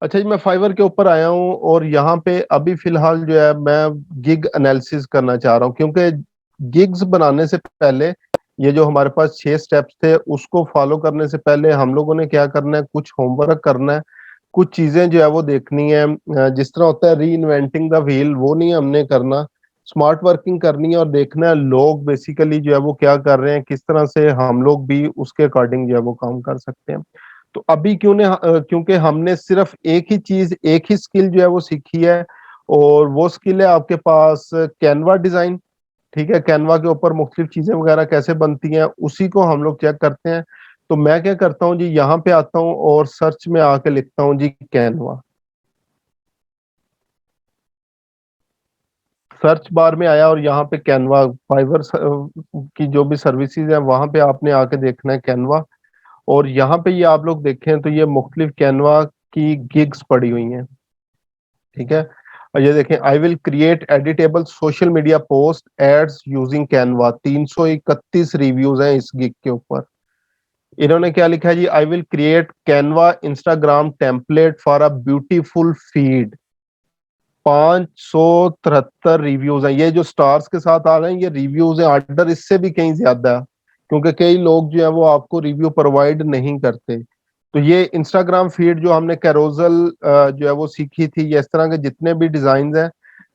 अच्छा जी, मैं फाइवर के ऊपर आया हूँ और यहाँ पे अभी फिलहाल जो है मैं गिग एनालिसिस करना चाह रहा हूँ, क्योंकि गिग्स बनाने से पहले ये जो हमारे पास 6 स्टेप्स थे उसको फॉलो करने से पहले हम लोगों ने क्या करना है, कुछ होमवर्क करना है, कुछ चीजें जो है वो देखनी है। जिस तरह होता है री इन्वेंटिंग द व्हील, वो नहीं हमने करना। स्मार्ट वर्किंग करनी है और देखना है लोग बेसिकली जो है वो क्या कर रहे हैं, किस तरह से हम लोग भी उसके अकॉर्डिंग जो है वो काम कर सकते हैं। तो अभी क्योंकि हमने सिर्फ एक ही चीज, एक ही स्किल जो है वो सीखी है, और वो स्किल है आपके पास कैनवा डिजाइन। ठीक है, कैनवा के ऊपर मुख्तलिफ चीजें वगैरह कैसे बनती हैं उसी को हम लोग चेक करते हैं। तो मैं क्या करता हूँ जी, यहाँ पे आता हूँ और सर्च में आके लिखता हूँ जी कैनवा। सर्च बार में आया और यहाँ पे कैनवा, फाइवर की जो भी सर्विसेज है वहां पे आपने आके देखना है कैनवा। और यहाँ पे ये आप लोग देखें तो ये मुख्तलिफ कैनवा की गिग्स पड़ी हुई हैं। ठीक है, और ये देखें, I will create editable social media post ads using Canva. 331 reviews हैं इस गिग के ऊपर। इन्होंने क्या लिखा है जी, I will create Canva Instagram template for a beautiful feed. 573 reviews हैं। ये जो स्टार्स के साथ आ रहे हैं ये रिव्यूज हैं, ऑर्डर इससे भी कहीं ज्यादा है, क्योंकि कई लोग जो है वो आपको रिव्यू प्रोवाइड नहीं करते। तो ये इंस्टाग्राम फीड जो हमने कैरोजल जो है वो सीखी थी, ये इस तरह के जितने भी डिजाइन हैं,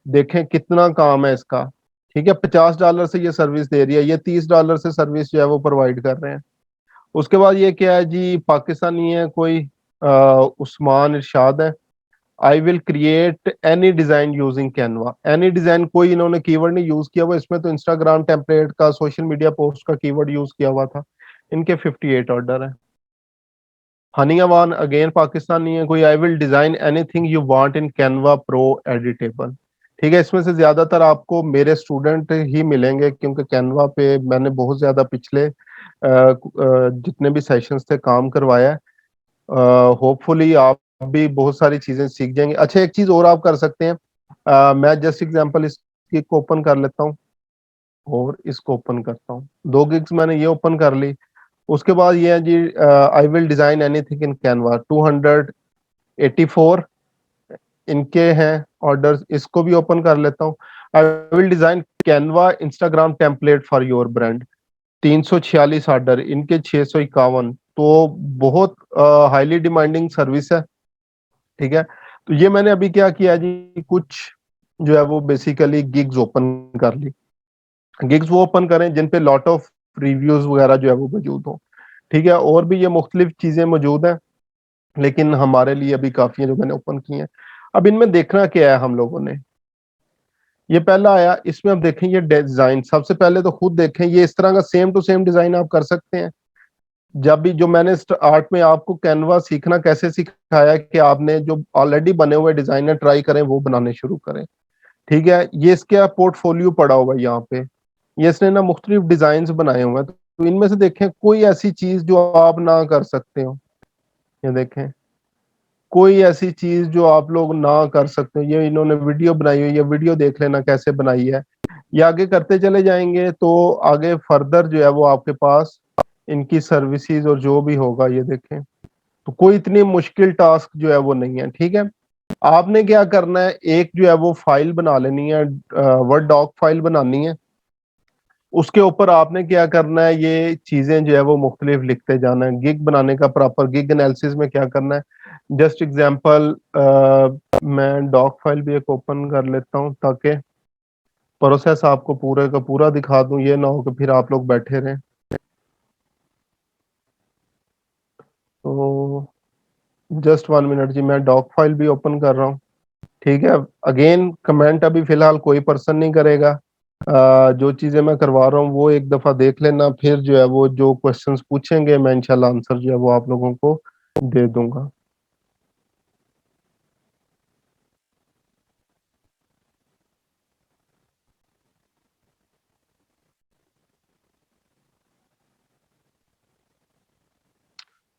देखें कितना काम है इसका। ठीक है, $50 से ये सर्विस दे रही है, ये $30 से सर्विस जो है वो प्रोवाइड कर रहे हैं। उसके बाद ये क्या है जी, पाकिस्तानी है कोई, उस्मान इरशाद है। आई will create any design using Canva. Any design, कोई इन्होंने कीवर्ड नहीं यूज किया हुआ इसमें, तो इंस्टाग्राम टेम्पलेट का, सोशल मीडिया पोस्ट का कीवर्ड यूज किया हुआ था। इनके 58 ऑर्डर है। हनीवान अगेन पाकिस्तानी है कोई, आई will design anything you want in Canva pro editable. ठीक है, इसमें से ज्यादातर आपको मेरे स्टूडेंट ही मिलेंगे, क्योंकि कैनवा पे मैंने बहुत ज्यादा पिछले जितने भी सेशंस थे काम करवाया है। होपफुली आप भी बहुत सारी चीजें सीख जाएंगे। अच्छा, एक चीज और आप कर सकते हैं, मैं जस्ट एग्जांपल इसकी को ओपन कर लेता हूँ और इसको ओपन करता हूँ। 2 गिग्स मैंने ये ओपन कर ली। उसके बाद ये है जी, I will design anything in Canva. 284 इनके हैं ऑर्डर्स, इसको भी ओपन कर लेता हूँ। आई will design Canva Instagram template for your brand. 346 order, इनके 651। तो बहुत हाईली डिमांडिंग सर्विस है। ठीक है, तो ये मैंने अभी क्या किया जी, कुछ जो है वो बेसिकली गिग्स ओपन कर ली। गिग्स वो ओपन करें जिन पे लॉट ऑफ रिव्यूज वगैरह जो है वो मौजूद हो। ठीक है, और भी ये मुख्तलिफ चीजें मौजूद हैं, लेकिन हमारे लिए अभी काफी है जो मैंने ओपन की हैं। अब इनमें देखना क्या है हम लोगों ने, ये पहला आया, इसमें अब देखें ये डिजाइन। सबसे पहले तो खुद देखें, ये इस तरह का सेम टू सेम डिजाइन आप कर सकते हैं। जब भी जो मैंने आर्ट में आपको कैनवा सीखना कैसे सिखाया कि आपने जो ऑलरेडी बने हुए डिजाइनर ट्राई करें वो बनाने शुरू करें। ठीक है, ये इसका पोर्टफोलियो पड़ा हुआ है यहाँ पे। ये इसने ना मुख्तलिफ डिजाइन बनाए हुए हैं, तो इनमें से देखें कोई ऐसी चीज जो आप ना कर सकते हो। ये देखें, कोई ऐसी चीज जो आप लोग ना कर सकते हो। ये इन्होंने वीडियो बनाई हुई है, वीडियो देख लेना कैसे बनाई है। ये आगे करते चले जाएंगे तो आगे फर्दर जो है वो आपके पास इनकी सर्विसेज और जो भी होगा ये देखें। तो कोई इतनी मुश्किल टास्क जो है वो नहीं है। ठीक है, आपने क्या करना है, एक जो है वो फाइल बना लेनी है, वर्ड डॉक फाइल बनानी है। उसके ऊपर आपने क्या करना है, ये चीजें जो है वो मुख्तलिफ लिखते जाना है। गिग बनाने का प्रॉपर गिग एनालिसिस में क्या करना है, जस्ट एग्जांपल, मैं डॉक फाइल भी एक ओपन कर लेता हूँ ताकि प्रोसेस आपको पूरे का पूरा दिखा दूं, ये ना हो कि फिर आप लोग बैठे रहें। तो जस्ट 1 मिनट जी, मैं डॉक फाइल भी ओपन कर रहा हूँ। ठीक है, अगेन कमेंट अभी फिलहाल कोई पर्सन नहीं करेगा। जो चीजें मैं करवा रहा हूँ वो एक दफा देख लेना, फिर जो है वो जो क्वेश्चंस पूछेंगे मैं इंशाल्लाह आंसर जो है वो आप लोगों को दे दूंगा।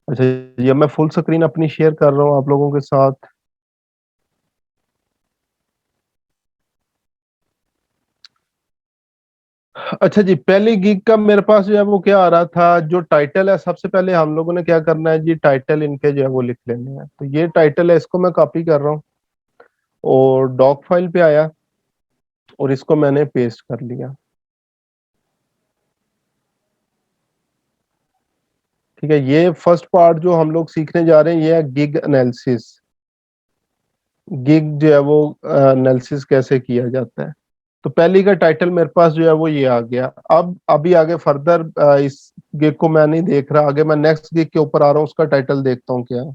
अच्छा, ये मैं फुल स्क्रीन अपनी शेयर कर रहा हूँ आप लोगों के साथ। अच्छा जी, पहली गिग का मेरे पास जो है वो क्या आ रहा था, जो टाइटल है सबसे पहले हम लोगों ने क्या करना है जी, टाइटल इनके जो है वो लिख लेने हैं। तो ये टाइटल है, इसको मैं कॉपी कर रहा हूँ और डॉक फाइल पे आया और इसको मैंने पेस्ट कर लिया। ठीक है, ये फर्स्ट पार्ट जो हम लोग सीखने जा रहे हैं ये है गिग एनालिसिस। गिग जो है वो एनालिसिस कैसे किया जाता है। तो पहली का टाइटल मेरे पास जो है वो ये आ गया। अब अभी आगे फर्दर इस गिग को मैं नहीं देख रहा, आगे मैं नेक्स्ट गिग के ऊपर आ रहा हूँ, उसका टाइटल देखता हूँ क्या है।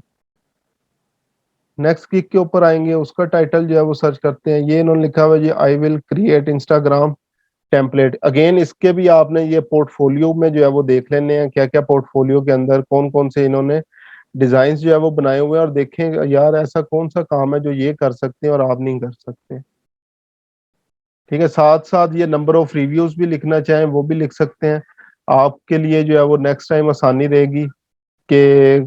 नेक्स्ट गिग के ऊपर आएंगे, उसका टाइटल जो है वो सर्च करते हैं। ये इन्होंने लिखा हुआ है जी, I will create Instagram template. Again इसके भी आपने ये पोर्टफोलियो में जो है वो देख लेने हैं, क्या क्या पोर्टफोलियो के अंदर कौन कौन से इन्होंने डिजाइन जो है वो बनाए हुए हैं, और देखें यार ऐसा कौन सा काम है जो ये कर सकते हैं और आप नहीं कर सकते। ठीक है, साथ साथ ये नंबर ऑफ रिव्यूज भी लिखना चाहें वो भी लिख सकते हैं। आपके लिए जो है वो नेक्स्ट टाइम आसानी रहेगी कि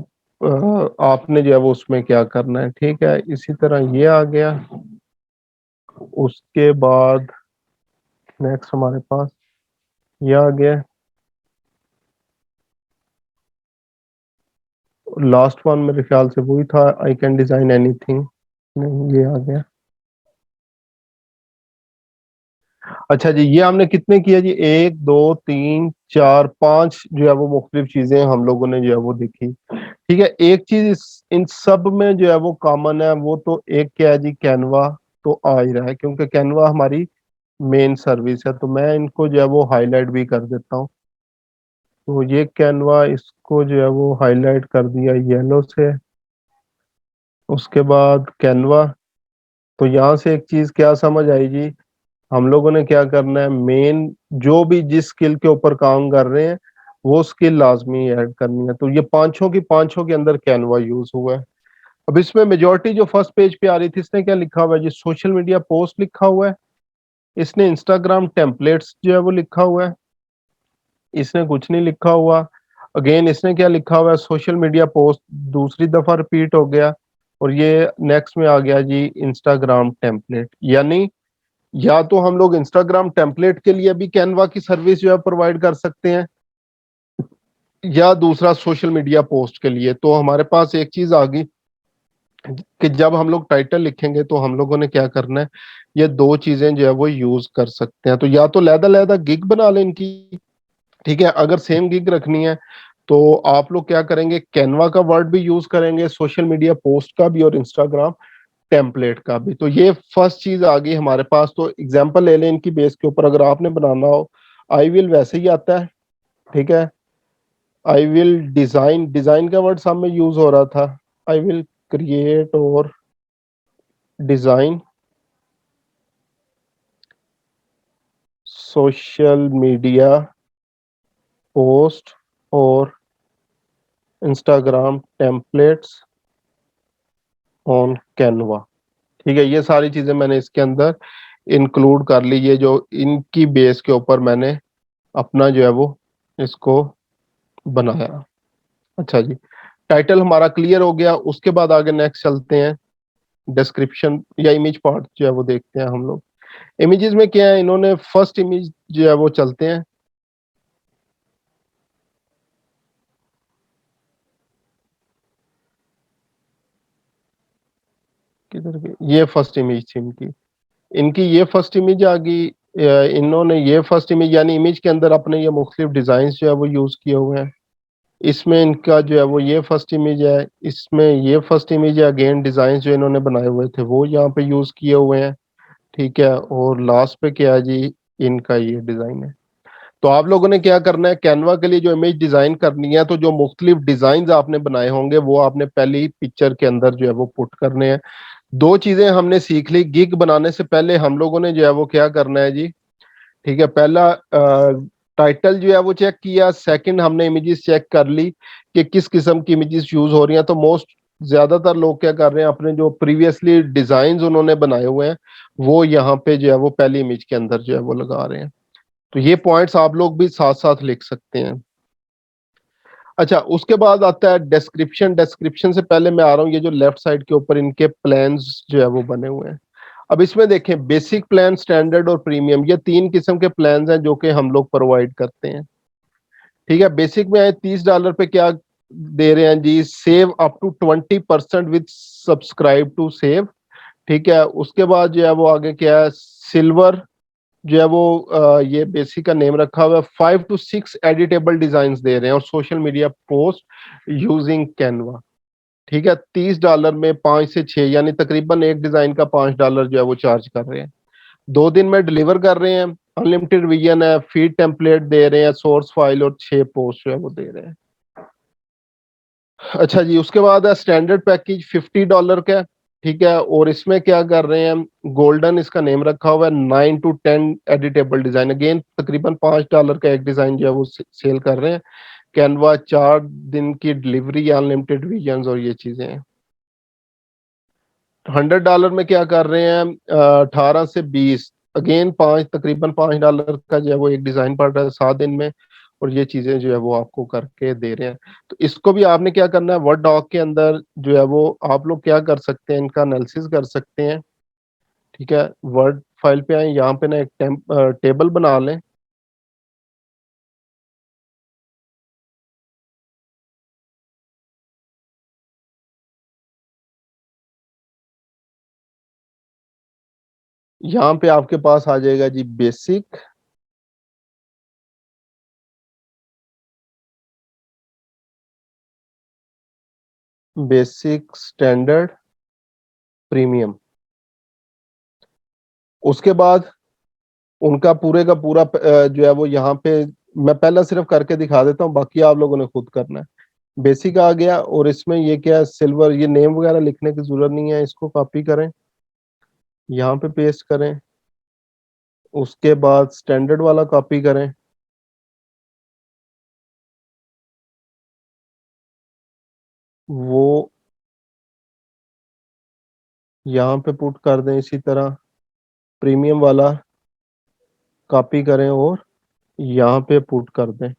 आपने जो है वो उसमें क्या करना है। ठीक है, इसी तरह ये आ गया। उसके बाद नेक्स्ट हमारे पास ये आ गया। लास्ट वन मेरे ख्याल से वही था, आई कैन डिजाइन एनीथिंग। नहीं, ये आ गया। अच्छा जी, ये हमने कितने किया जी, एक दो तीन चार पांच जो है वो मुख्तलिफ चीजें हम लोगों ने जो है वो देखी। ठीक है, एक चीज इन सब में जो है वो कॉमन है, वो तो एक क्या है जी, कैनवा तो आ ही रहा है, क्योंकि कैनवा हमारी मेन सर्विस है। तो मैं इनको जो है वो हाईलाइट भी कर देता हूँ। तो ये कैनवा, इसको जो है वो हाईलाइट कर दिया येलो से। उसके बाद कैनवा। तो यहाँ से एक चीज क्या समझ आई जी, हम लोगों ने क्या करना है, मेन जो भी जिस स्किल के ऊपर काम कर रहे हैं वो स्किल लाजमी ऐड करनी है। तो ये पांचों की पांचों के अंदर कैनवा यूज हुआ है। अब इसमें मेजोरिटी जो फर्स्ट पेज पे आ रही थी, इसने क्या लिखा हुआ है जी, सोशल मीडिया पोस्ट लिखा हुआ है। इसने इंस्टाग्राम टेम्पलेट्स जो है वो लिखा हुआ है। इसने कुछ नहीं लिखा हुआ। अगेन इसने क्या लिखा हुआ है, सोशल मीडिया पोस्ट दूसरी दफा रिपीट हो गया। और ये नेक्स्ट में आ गया जी, इंस्टाग्राम टेम्पलेट। यानी या तो हम लोग इंस्टाग्राम टेम्पलेट के लिए भी कैनवा की सर्विस जो है प्रोवाइड कर सकते हैं, या दूसरा सोशल मीडिया पोस्ट के लिए। तो हमारे पास एक चीज आ गई कि जब हम लोग टाइटल लिखेंगे तो हम लोगों ने क्या करना है, ये दो चीजें जो है वो यूज कर सकते हैं। तो या तो लहदा लहदा गिग बना लें इनकी। ठीक है, अगर सेम गिग रखनी है तो आप लोग क्या करेंगे, कैनवा का वर्ड भी यूज करेंगे, सोशल मीडिया पोस्ट का भी और इंस्टाग्राम टेम्पलेट का भी। तो ये फर्स्ट चीज आ गई हमारे पास। तो एग्जांपल ले लें इनकी बेस के ऊपर, अगर आपने बनाना हो। आई विल वैसे ही आता है। ठीक है, आई विल डिजाइन, डिजाइन का वर्ड सामने यूज हो रहा था। आई विल क्रिएट और डिजाइन सोशल मीडिया पोस्ट और इंस्टाग्राम टेम्पलेट्स ऑन कैनवा। ठीक है, ये सारी चीजें मैंने इसके अंदर इंक्लूड कर ली, ये जो इनकी बेस के ऊपर मैंने अपना जो है वो इसको बनाया। अच्छा जी, टाइटल हमारा क्लियर हो गया। उसके बाद आगे नेक्स्ट चलते हैं, डिस्क्रिप्शन या इमेज पार्ट जो है वो देखते हैं हम लोग। इमेजेस में क्या है, इन्होंने फर्स्ट इमेज जो है वो चलते हैं। किधर गई, ये फर्स्ट इमेज थी इनकी। इनकी ये फर्स्ट इमेज आ गई। इन्होंने ये फर्स्ट इमेज, यानी इमेज के अंदर अपने ये मुख्तलिफ डिजाइन जो है वो यूज किए हुए हैं। इसमें इनका जो है वो ये फर्स्ट इमेज है, इसमें ये फर्स्ट इमेज है। अगेन डिजाइन जो इन्होंने बनाए हुए थे वो यहाँ पे यूज किए हुए हैं। ठीक है, और लास्ट पे क्या है जी, इनका ये डिजाइन है। तो आप लोगों ने क्या करना है, कैनवा के लिए जो इमेज डिजाइन करनी है, तो जो मुख्तलिफ डिजाइन आपने बनाए होंगे वो आपने पहली पिक्चर के अंदर जो है वो पुट करने हैं। दो चीजें हमने सीख ली, गिग बनाने से पहले हम लोगों ने जो है वो क्या करना है जी। ठीक है, पहला टाइटल जो है वो चेक किया। सेकंड हमने इमेजेस चेक कर ली कि किस किस्म की इमेजेस यूज हो रही हैं। तो मोस्ट ज्यादातर लोग क्या कर रहे हैं, अपने जो प्रीवियसली डिजाइन उन्होंने बनाए हुए हैं वो यहाँ पे जो है वो पहली इमेज के अंदर जो है वो लगा रहे हैं। तो ये पॉइंट्स आप लोग भी साथ साथ लिख सकते हैं। अच्छा, उसके बाद आता है डिस्क्रिप्शन। डिस्क्रिप्शन से पहले मैं आ रहा हूँ, ये जो लेफ्ट साइड के ऊपर इनके प्लान्स जो है वो बने हुए हैं। अब इसमें देखें बेसिक प्लान, स्टैंडर्ड और प्रीमियम, ये 3 किस्म के प्लान्स हैं जो कि हम लोग प्रोवाइड करते हैं। ठीक है, बेसिक में आए $30 पे क्या दे रहे हैं जी, save up to 20% with subscribe to save. ठीक है, उसके बाद जो है वो आगे क्या है, सिल्वर जो है वो ये बेसिक का नेम रखा हुआ है, 5 to 6 एडिटेबल डिजाइन दे रहे हैं और social media post using Canva. ठीक है, $30 में 5 से 6, यानी तकरीबन एक डिजाइन का $5 जो है वो चार्ज कर रहे हैं। 2 दिन में डिलीवर कर रहे हैं, अनलिमिटेड विजन है, फीड टेम्पलेट दे रहे हैं, सोर्स फाइल और 6 पोस्ट जो है वो दे रहे हैं। अच्छा जी, उसके बाद है स्टैंडर्ड पैकेज $50 का है। ठीक है, और इसमें क्या कर रहे हैं, गोल्डन इसका नेम रखा हुआ है, 9 to 10 एडिटेबल डिजाइन, अगेन तकरीबन $5 का एक डिजाइन जो है वो सेल कर रहे हैं। कैनवा 4 दिन की डिलीवरी, अनलिमिटेड विजन और ये चीजें हैं। $100 में क्या कर रहे हैं, 18 से 20, अगेन तकरीबन $5 का जो है वो एक डिजाइन पड़ रहा है 7 दिन में, और ये चीजें जो है वो आपको करके दे रहे हैं। तो इसको भी आपने क्या करना है, वर्ड डॉक के अंदर जो है वो आप लोग क्या कर सकते हैं, इनका एनालिसिस कर सकते हैं। ठीक है, वर्ड फाइल पे आए, यहाँ पे ना एक टेबल बना लें। यहाँ पे आपके पास आ जाएगा जी बेसिक, बेसिक, स्टैंडर्ड, प्रीमियम। उसके बाद उनका पूरे का पूरा जो है वो यहाँ पे मैं पहला सिर्फ करके दिखा देता हूँ, बाकी आप लोगों ने खुद करना है। बेसिक आ गया, और इसमें ये क्या है, सिल्वर, ये नेम वगैरह लिखने की जरूरत नहीं है, इसको कॉपी करें, यहाँ पे पेस्ट करें। उसके बाद स्टैंडर्ड वाला कॉपी करें, वो यहाँ पे पुट कर दें। इसी तरह प्रीमियम वाला कॉपी करें और यहाँ पे पुट कर दें,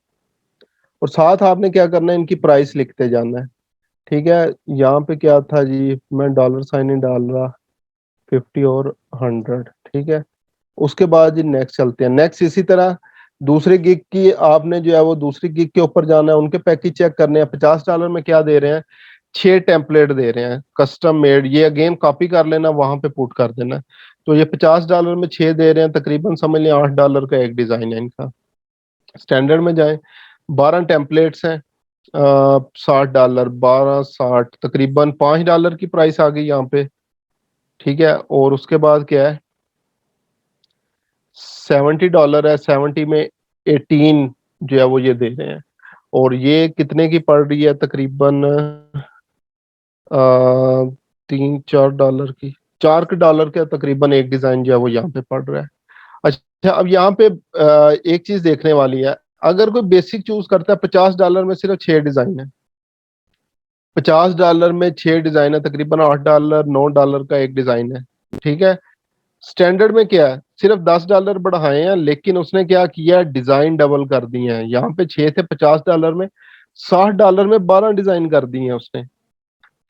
और साथ आपने क्या करना है, इनकी प्राइस लिखते जाना है। ठीक है, यहाँ पे क्या था जी, मैं डॉलर साइन ही डाल रहा, 50 और 100। ठीक है, उसके बाद जी नेक्स्ट चलते हैं। नेक्स्ट इसी तरह दूसरे गिग की आपने जो है वो दूसरी गिग के ऊपर जाना है, उनके पैकेज चेक करने हैं। $50 में क्या दे रहे हैं, 6 टेम्पलेट दे रहे हैं कस्टम मेड, ये अगेन कॉपी कर लेना, वहां पे पुट कर देना। तो ये $50 में 6 दे रहे हैं, तकरीबन समझ लें $8 का एक डिजाइन है इनका। स्टैंडर्ड में जाएं, 12 टेम्पलेट्स हैं, 60 डॉलर, 12, 60, तकरीबन $5 की प्राइस आ गई यहाँ पे। ठीक है, और उसके बाद क्या है, $70 है, 70 में 18 जो है वो ये दे रहे हैं, और ये कितने की पड़ रही है, तकरीबन 3-4 डॉलर की, $4 का तकरीबन एक डिजाइन जो है वो यहाँ पे पड़ रहा है। अच्छा, अब यहाँ पे एक चीज देखने वाली है, अगर कोई बेसिक चूज करता है, $50 में सिर्फ 6 डिजाइन है, $50 में 6 डिजाइन है, तकरीबन $8-9 का एक डिजाइन है। ठीक है, स्टैंडर्ड में क्या है, सिर्फ $10 बढ़ाए हैं, लेकिन उसने क्या किया, डिजाइन डबल कर दिए हैं। यहाँ पे 6 थे $50 में, $60 में 12 डिजाइन कर दी है उसने।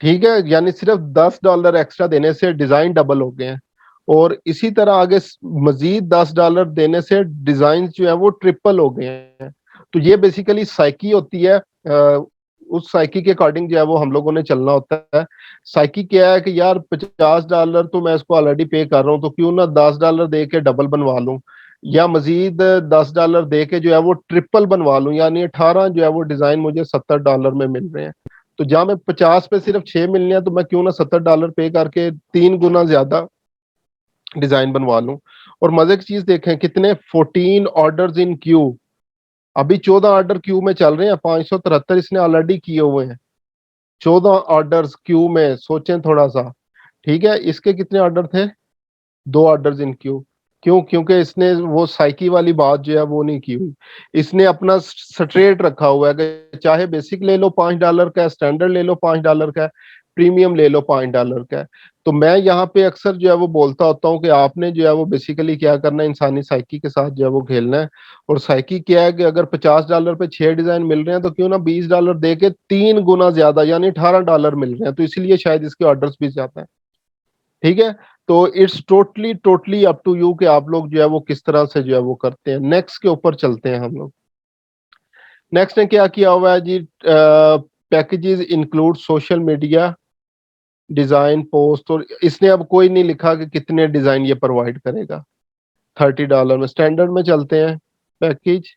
ठीक है, यानी सिर्फ $10 एक्स्ट्रा देने से डिजाइन डबल हो गए हैं, और इसी तरह आगे मजीद $10 देने से डिजाइन जो है वो ट्रिपल हो गए हैं। तो ये बेसिकली साइकी होती है, उस साइकी के अकॉर्डिंग जो है वो हम लोगों ने चलना होता है। साइकी क्या है कि यार $50 तो मैं इसको ऑलरेडी पे कर रहा हूँ, तो क्यों ना $10 दे के डबल बनवा लूं, या मजीद $10 दे के जो है वो ट्रिपल बनवा लूं, यानी 18 जो है वो डिजाइन मुझे $70 में मिल रहे हैं। तो जहां मैं 50 पे सिर्फ 6 मिलने हैं, तो मैं क्यों ना $70 पे करके 3 गुना ज्यादा डिजाइन बनवा लूं। और मजे की चीज देखें, कितने 14 ऑर्डर्स इन क्यू, अभी 14 ऑर्डर क्यू में चल रहे हैं, 573 इसने ऑलरेडी किए हुए हैं। 14 ऑर्डर्स क्यू में, सोचें थोड़ा सा। ठीक है, इसके कितने ऑर्डर थे, 2 ऑर्डर्स इन क्यू। क्यों, क्योंकि इसने वो साइकी वाली बात जो है वो नहीं की हुई, इसने अपना स्ट्रेट रखा हुआ है कि चाहे बेसिक ले लो $5 का, स्टैंडर्ड ले लो $5 का, प्रीमियम ले लो $5 का। तो मैं यहाँ पे अक्सर जो है वो बोलता होता हूँ कि आपने जो है वो बेसिकली क्या करना है, इंसानी साइकी के साथ जो है वो खेलना है। और साइकी क्या है कि अगर $50 पे 6 डिजाइन मिल रहे हैं, तो क्यों ना $20 दे के 3 गुना ज्यादा, यानी $18 मिल रहे हैं, तो इसीलिए शायद इसके ऑर्डर्स भी ज्यादा है। ठीक है? तो it's totally totally up to you कि आप लोग जो है वो किस तरह से जो है वो करते हैं। नेक्स्ट के ऊपर चलते हैं हम लोग। नेक्स्ट ने क्या किया हुआ है जी, packages include social media design post, और इसने अब कोई नहीं लिखा कि कितने डिजाइन ये प्रोवाइड करेगा। $30 में स्टैंडर्ड में चलते हैं। पैकेज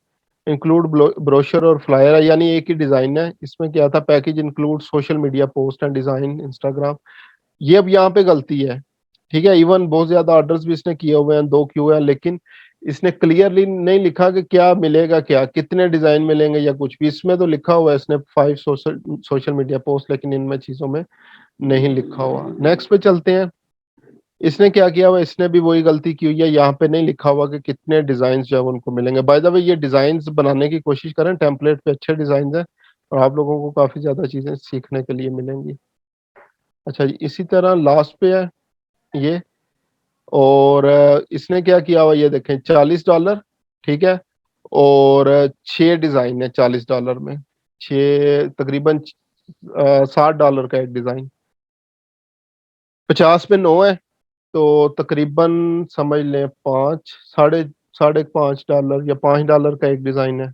इंक्लूड ब्रोशर और फ्लायर है, यानी एक ही डिजाइन है। इसमें क्या था, package include social media post and design Instagram. ये अब यहाँ पे गलती है। ठीक है, इवन बहुत ज्यादा ऑर्डर्स भी इसने किए हुए हैं, 2 क्यू है, लेकिन इसने क्लियरली नहीं लिखा कि क्या मिलेगा, क्या कितने डिजाइन मिलेंगे या कुछ भी। इसमें तो लिखा हुआ है इसने 5 सोशल मीडिया पोस्ट, लेकिन इनमें चीजों में नहीं लिखा हुआ। नेक्स्ट पे चलते हैं। इसने क्या किया हुआ, इसने भी वही गलती की हुई है, यहाँ पे नहीं लिखा हुआ कि कितने डिजाइन जो है वो उनको मिलेंगे। बाय द वे ये डिजाइन बनाने की कोशिश करें, टेम्पलेट पे अच्छे डिजाइन है और आप लोगों को काफी ज्यादा चीजें सीखने के लिए मिलेंगी। अच्छा जी, इसी तरह लास्ट पे है ये। और इसने क्या किया हुआ, ये देखें, $40। ठीक है, और 6 डिजाइन है $40 में। छः तकरीबन $60 का एक डिजाइन। 50 पे 9 है, तो तकरीबन समझ लें पाँच, साढ़े साढ़े $5 या $5 का एक डिजाइन है।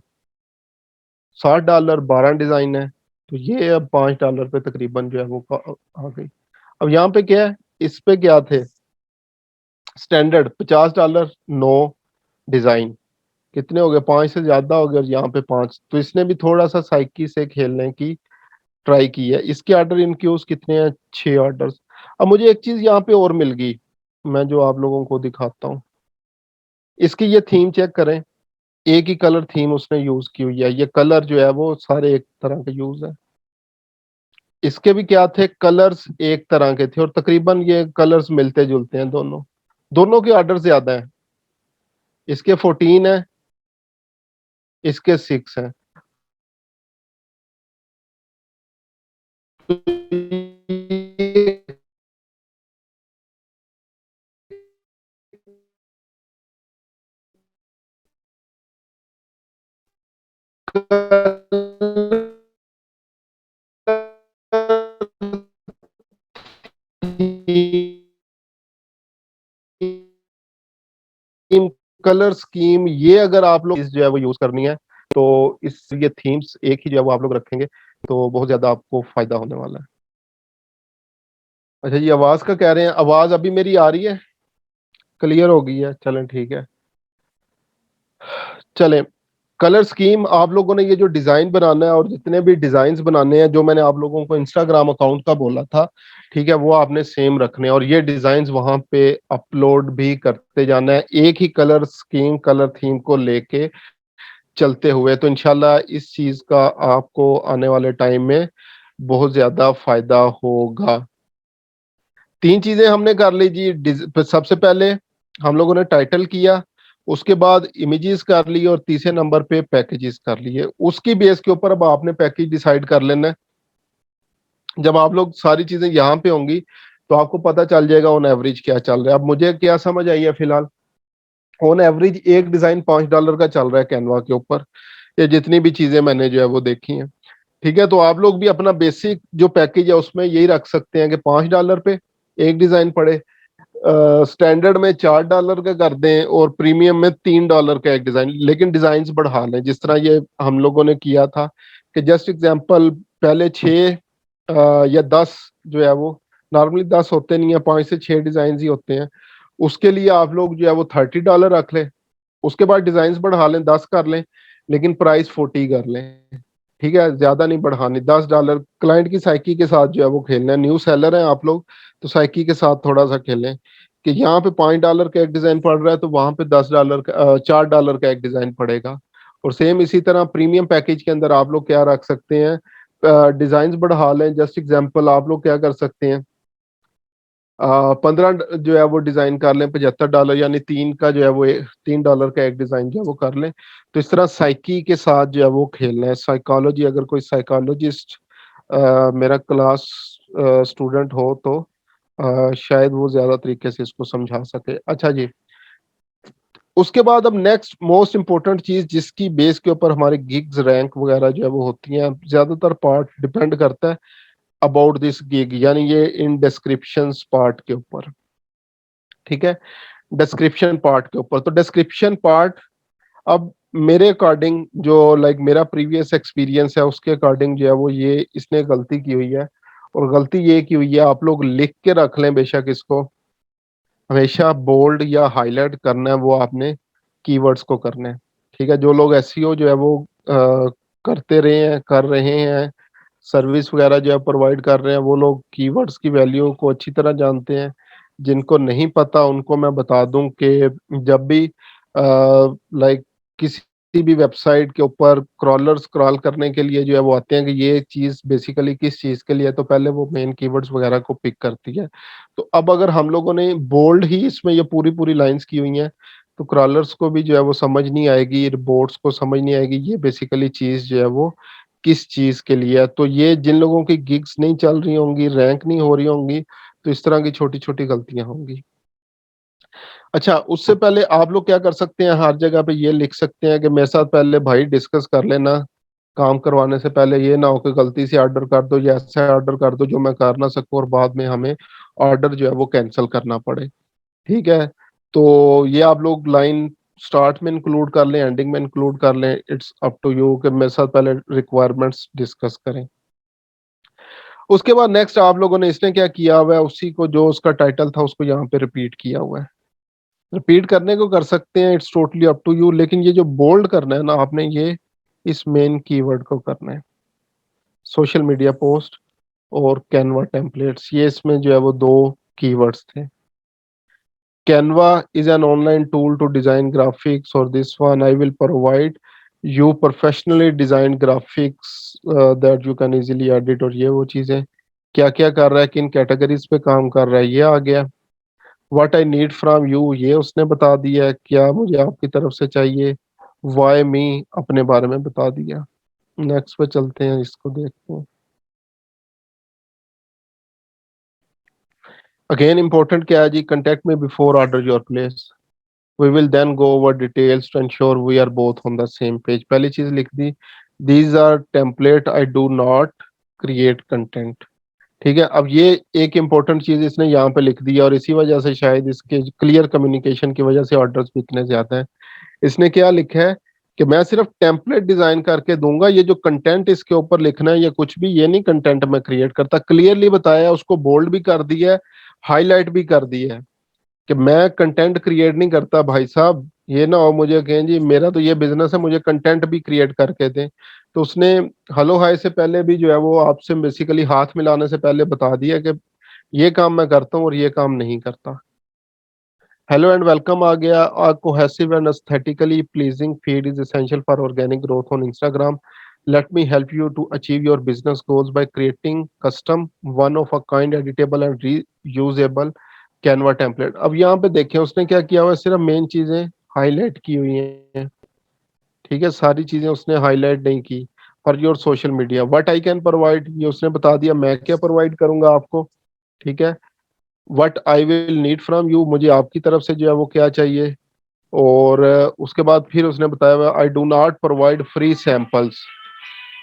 $60 12 डिजाइन है, तो ये अब $5 पे तकरीबन जो है वो आ गई। अब यहाँ पे क्या है, इस पे क्या थे, स्टैंडर्ड $50 9 डिजाइन, कितने हो गए, 5 से ज्यादा हो गए, और यहाँ पे 5। तो इसने भी थोड़ा सा साइकी से खेलने की ट्राई की है। इसके ऑर्डर इनक्यूज कितने हैं, 6 ऑर्डर्स। अब मुझे एक चीज यहाँ पे और मिल गई, मैं जो आप लोगों को दिखाता हूँ। इसकी ये थीम चेक करें, एक ही कलर थीम उसने यूज की हुई है। ये कलर जो है वो सारे एक तरह के यूज है। इसके भी क्या थे, कलर्स एक तरह के थे, और तकरीबन ये कलर्स मिलते जुलते हैं दोनों। दोनों के ऑर्डर ज्यादा है, इसके 14 है, इसके 6 है। कलर स्कीम, ये अगर आप लोग इस जो है वो यूज करनी है, तो इस ये थीम्स एक ही जो है वो आप लोग रखेंगे, तो बहुत ज्यादा आपको फायदा होने वाला है। अच्छा ये आवाज का कह रहे हैं, आवाज अभी मेरी आ रही है, क्लियर हो गई है, चलें ठीक है। चलें, कलर स्कीम, आप लोगों ने ये जो डिजाइन बनाना है और जितने भी डिजाइन बनाने हैं, जो मैंने आप लोगों को इंस्टाग्राम अकाउंट का बोला था, ठीक है, वो आपने सेम रखने हैं, और ये डिजाइन वहां पे अपलोड भी करते जाना है, एक ही कलर स्कीम कलर थीम को लेके चलते हुए। तो इंशाल्लाह इस चीज का आपको आने वाले टाइम में बहुत ज्यादा फायदा होगा। 3 चीजें हमने कर ली जी। सबसे पहले हम लोगों ने टाइटल किया, उसके बाद इमेजेस कर ली, और तीसरे नंबर पे पैकेजेस कर लिए। उसकी बेस के ऊपर अब आपने पैकेज डिसाइड कर लेना है। जब आप लोग सारी चीजें यहाँ पे होंगी, तो आपको पता चल जाएगा ऑन एवरेज क्या चल रहा है। अब मुझे क्या समझ आई है फिलहाल, ऑन एवरेज एक डिजाइन $5 का चल रहा है कैनवा के ऊपर, ये जितनी भी चीजें मैंने जो है वो देखी हैं। ठीक है, तो आप लोग भी अपना बेसिक जो पैकेज है उसमें यही रख सकते हैं कि $5 पे एक डिजाइन पड़े, स्टैंडर्ड में $4 का कर दें, और प्रीमियम में $3 का एक डिजाइन। लेकिन डिजाइन बढ़ा लें, जिस तरह ये हम लोगों ने किया था कि जस्ट एग्जांपल पहले 6 या 10 जो है वो, नॉर्मली 10 होते नहीं है, 5 से 6 डिजाइन ही होते हैं। उसके लिए आप लोग जो है वो $30 रख लें, उसके बाद डिजाइन बढ़ा लें, 10 कर लें, लेकिन प्राइस 40 कर लें। ठीक है, ज्यादा नहीं बढ़ानी, $10। क्लाइंट की साइकी के साथ जो है वो खेलना है, न्यू सेलर हैं आप लोग, तो साइकी के साथ थोड़ा सा खेलें कि यहाँ पे $5 का एक डिजाइन पड़ रहा है, तो वहां पे $10 का $4 का एक डिजाइन पड़ेगा। और सेम इसी तरह प्रीमियम पैकेज के अंदर आप लोग क्या रख सकते हैं, डिजाइन बढ़ा लें। जस्ट एग्जाम्पल आप लोग क्या कर सकते हैं, 15 जो है वो डिजाइन कर लें, $75, यानी तीन का जो है वो $3 का एक डिजाइन जो है वो कर लें। तो इस तरह साइकी के साथ जो है वो खेलना है। साइकोलॉजी, अगर कोई साइकोलॉजिस्ट मेरा क्लास स्टूडेंट हो, तो शायद वो ज्यादा तरीके से इसको समझा सके। अच्छा जी, उसके बाद अब नेक्स्ट मोस्ट इंपॉर्टेंट चीज, जिसकी बेस के ऊपर हमारे गिग्स रैंक वगैरह जो है वो होती हैं, ज्यादातर पार्ट डिपेंड करता है अबाउट दिस गिग, यानी ये इन डिस्क्रिप्शन पार्ट के ऊपर। ठीक है? डिस्क्रिप्शन पार्ट के ऊपर, तो डिस्क्रिप्शन पार्ट अब मेरे अकॉर्डिंग जो लाइक मेरा प्रीवियस एक्सपीरियंस है उसके अकॉर्डिंग जो है वो ये इसने गलती की हुई है, और गलती ये की हुई है, आप लोग लिख के रख लें बेशक इसको, हमेशा बोल्ड या हाईलाइट करना है वो आपने कीवर्ड्स को करना है। ठीक है? जो लोग एसईओ जो है वो करते रहे हैं, कर रहे हैं, सर्विस वगैरह जो है प्रोवाइड कर रहे हैं, वो लोग कीवर्ड्स की वैल्यू को अच्छी तरह जानते हैं। जिनको नहीं पता उनको मैं बता दूं कि जब भी लाइक किसी भी वेबसाइट के ऊपर क्रॉलर स्क्रॉल करने के लिए जो है वो आते हैं कि ये चीज़ बेसिकली किस चीज़ के लिए है, तो पहले वो मेन कीवर्ड्स वगैरह को पिक करती है। तो अब अगर हम लोगों ने बोल्ड ही इसमें ये पूरी-पूरी लाइन्स की हुई हैं, तो क्रॉलर्स को भी जो है वो समझ नहीं आएगी, रिपोर्ट्स को समझ नहीं आएगी, ये बेसिकली चीज़ जो है वो किस चीज़ के लिए है। तो ये जिन लोगों की गिग्स नहीं चल रही होंगी, रैंक नहीं हो रही होंगी, तो इस तरह की छोटी-छोटी गलतियाँ होंगी। अच्छा, उससे पहले आप लोग क्या कर सकते हैं, हर जगह पे ये लिख सकते हैं कि मेरे साथ पहले भाई डिस्कस कर लेना, काम करवाने से पहले ये ना हो कि गलती से ऑर्डर कर दो या ऐसा ऑर्डर कर दो जो मैं कर ना सकूँ और बाद में हमें ऑर्डर जो है वो कैंसल करना पड़े। ठीक है? तो ये आप लोग लाइन स्टार्ट में इंक्लूड कर लें, एंडिंग में इंक्लूड कर लें, इट्स अप टू यू कि मेरे साथ पहले रिक्वायरमेंट्स डिस्कस करें। उसके बाद नेक्स्ट आप लोगों ने इसने क्या किया हुआ है, उसी को जो उसका टाइटल था उसको यहाँ पे रिपीट किया हुआ है। रिपीट करने को कर सकते हैं, it's totally up to you, लेकिन ये जो बोल्ड करना है ना आपने, ये इस मेन कीवर्ड को करना है। सोशल मीडिया पोस्ट और कैनवा टेम्पलेट्स, ये इसमें जो है वो 2 कीवर्ड्स थे। Canva is an online tool to design graphics. Or this one, I will provide you professionally designed graphics that you can easily edit। और ये वो चीजें क्या क्या कर रहा है, किन कैटेगरीज पे काम कर रहा है, ये आ गया। What I need from you, ये उसने बता दिया है, क्या मुझे आपकी तरफ से चाहिए। वाई मी, अपने बारे में बता दिया। नेक्स्ट पे चलते हैं, इसको देखते हैं। अगेन इंपॉर्टेंट क्या है जी, कंटेक्ट में before order your place. We will then go over details to ensure we are both on the same page। पहली चीज लिख दी, these are template, I do not create content। ठीक है? अब ये एक इंपॉर्टेंट चीज इसने यहाँ पे लिख दी है, और इसी वजह से शायद इसके क्लियर कम्युनिकेशन की वजह से ऑर्डर्स भी इतने ज्यादा हैं। इसने क्या लिखा है कि मैं सिर्फ टेम्पलेट डिजाइन करके दूंगा, ये जो कंटेंट इसके ऊपर लिखना है या कुछ भी, ये नहीं कंटेंट मैं क्रिएट करता। क्लियरली बताया, उसको बोल्ड भी कर दिया है, हाईलाइट भी कर दिया है कि मैं कंटेंट क्रिएट नहीं करता भाई साहब। ये ना हो मुझे कहें जी मेरा तो ये बिजनेस है, मुझे कंटेंट भी क्रिएट करके दें। तो उसने हेलो हाय से पहले भी जो है वो आपसे बेसिकली हाथ मिलाने से पहले बता दिया कि ये काम मैं करता हूँ और ये काम नहीं करता। हेलो एंड वेलकम आ गया। A cohesive and aesthetically pleasing feed is essential for organic growth on Instagram। Let me help you to achieve your business goals by creating custom one of a kind editable and reusable Canva template। अब यहाँ पे देखें उसने क्या किया हुआ है, सिर्फ मेन चीजें हाईलाइट की हुई हैं। ठीक है? सारी चीजें उसने हाईलाइट नहीं की। For your social media what I can provide, ये उसने बता दिया मैं क्या प्रोवाइड करूंगा आपको। ठीक है? What I will need from you, मुझे आपकी तरफ से जो है वो क्या चाहिए। और उसके बाद फिर उसने बताया हुआ आई do not provide free samples.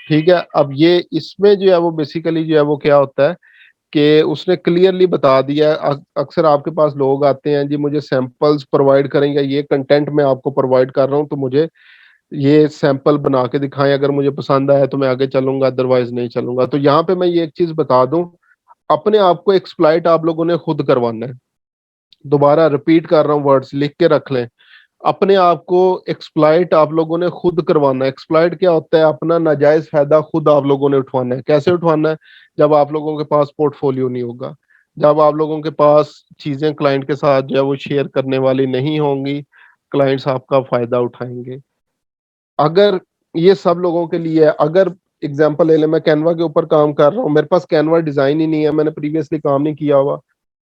ठीक है? अब ये इसमें जो है वो बेसिकली जो है वो क्या होता है कि उसने क्लियरली बता दिया है। अक्सर आपके पास लोग आते हैं जी मुझे सैंपल्स प्रोवाइड करेंगे, ये कंटेंट मैं आपको प्रोवाइड कर रहा हूँ तो मुझे ये सैंपल बना के दिखाएं, अगर मुझे पसंद आया तो मैं आगे चलूंगा, अदरवाइज नहीं चलूंगा। तो यहाँ पे मैं ये एक चीज बता दूं, अपने आप को एक्सप्लॉइट आप लोगों ने खुद करवाना है। दोबारा रिपीट कर रहा हूँ, वर्ड्स लिख के रख लें। अपने आप को एक्सप्लॉइट आप लोगों ने खुद करवाना है। एक्सप्लॉइट क्या होता है, अपना नाजायज फायदा खुद आप लोगों ने उठवाना है। कैसे उठवाना है? जब आप लोगों के पास पोर्टफोलियो नहीं होगा, जब आप लोगों के पास चीजें क्लाइंट के साथ जो है वो शेयर करने वाली नहीं होंगी, क्लाइंट्स आपका फायदा उठाएंगे। अगर ये सब लोगों के लिए है, अगर एग्जाम्पल ले ले, मैं कैनवा के ऊपर काम कर रहा हूँ, मेरे पास कैनवा डिजाइन ही नहीं है, मैंने प्रीवियसली काम नहीं किया हुआ,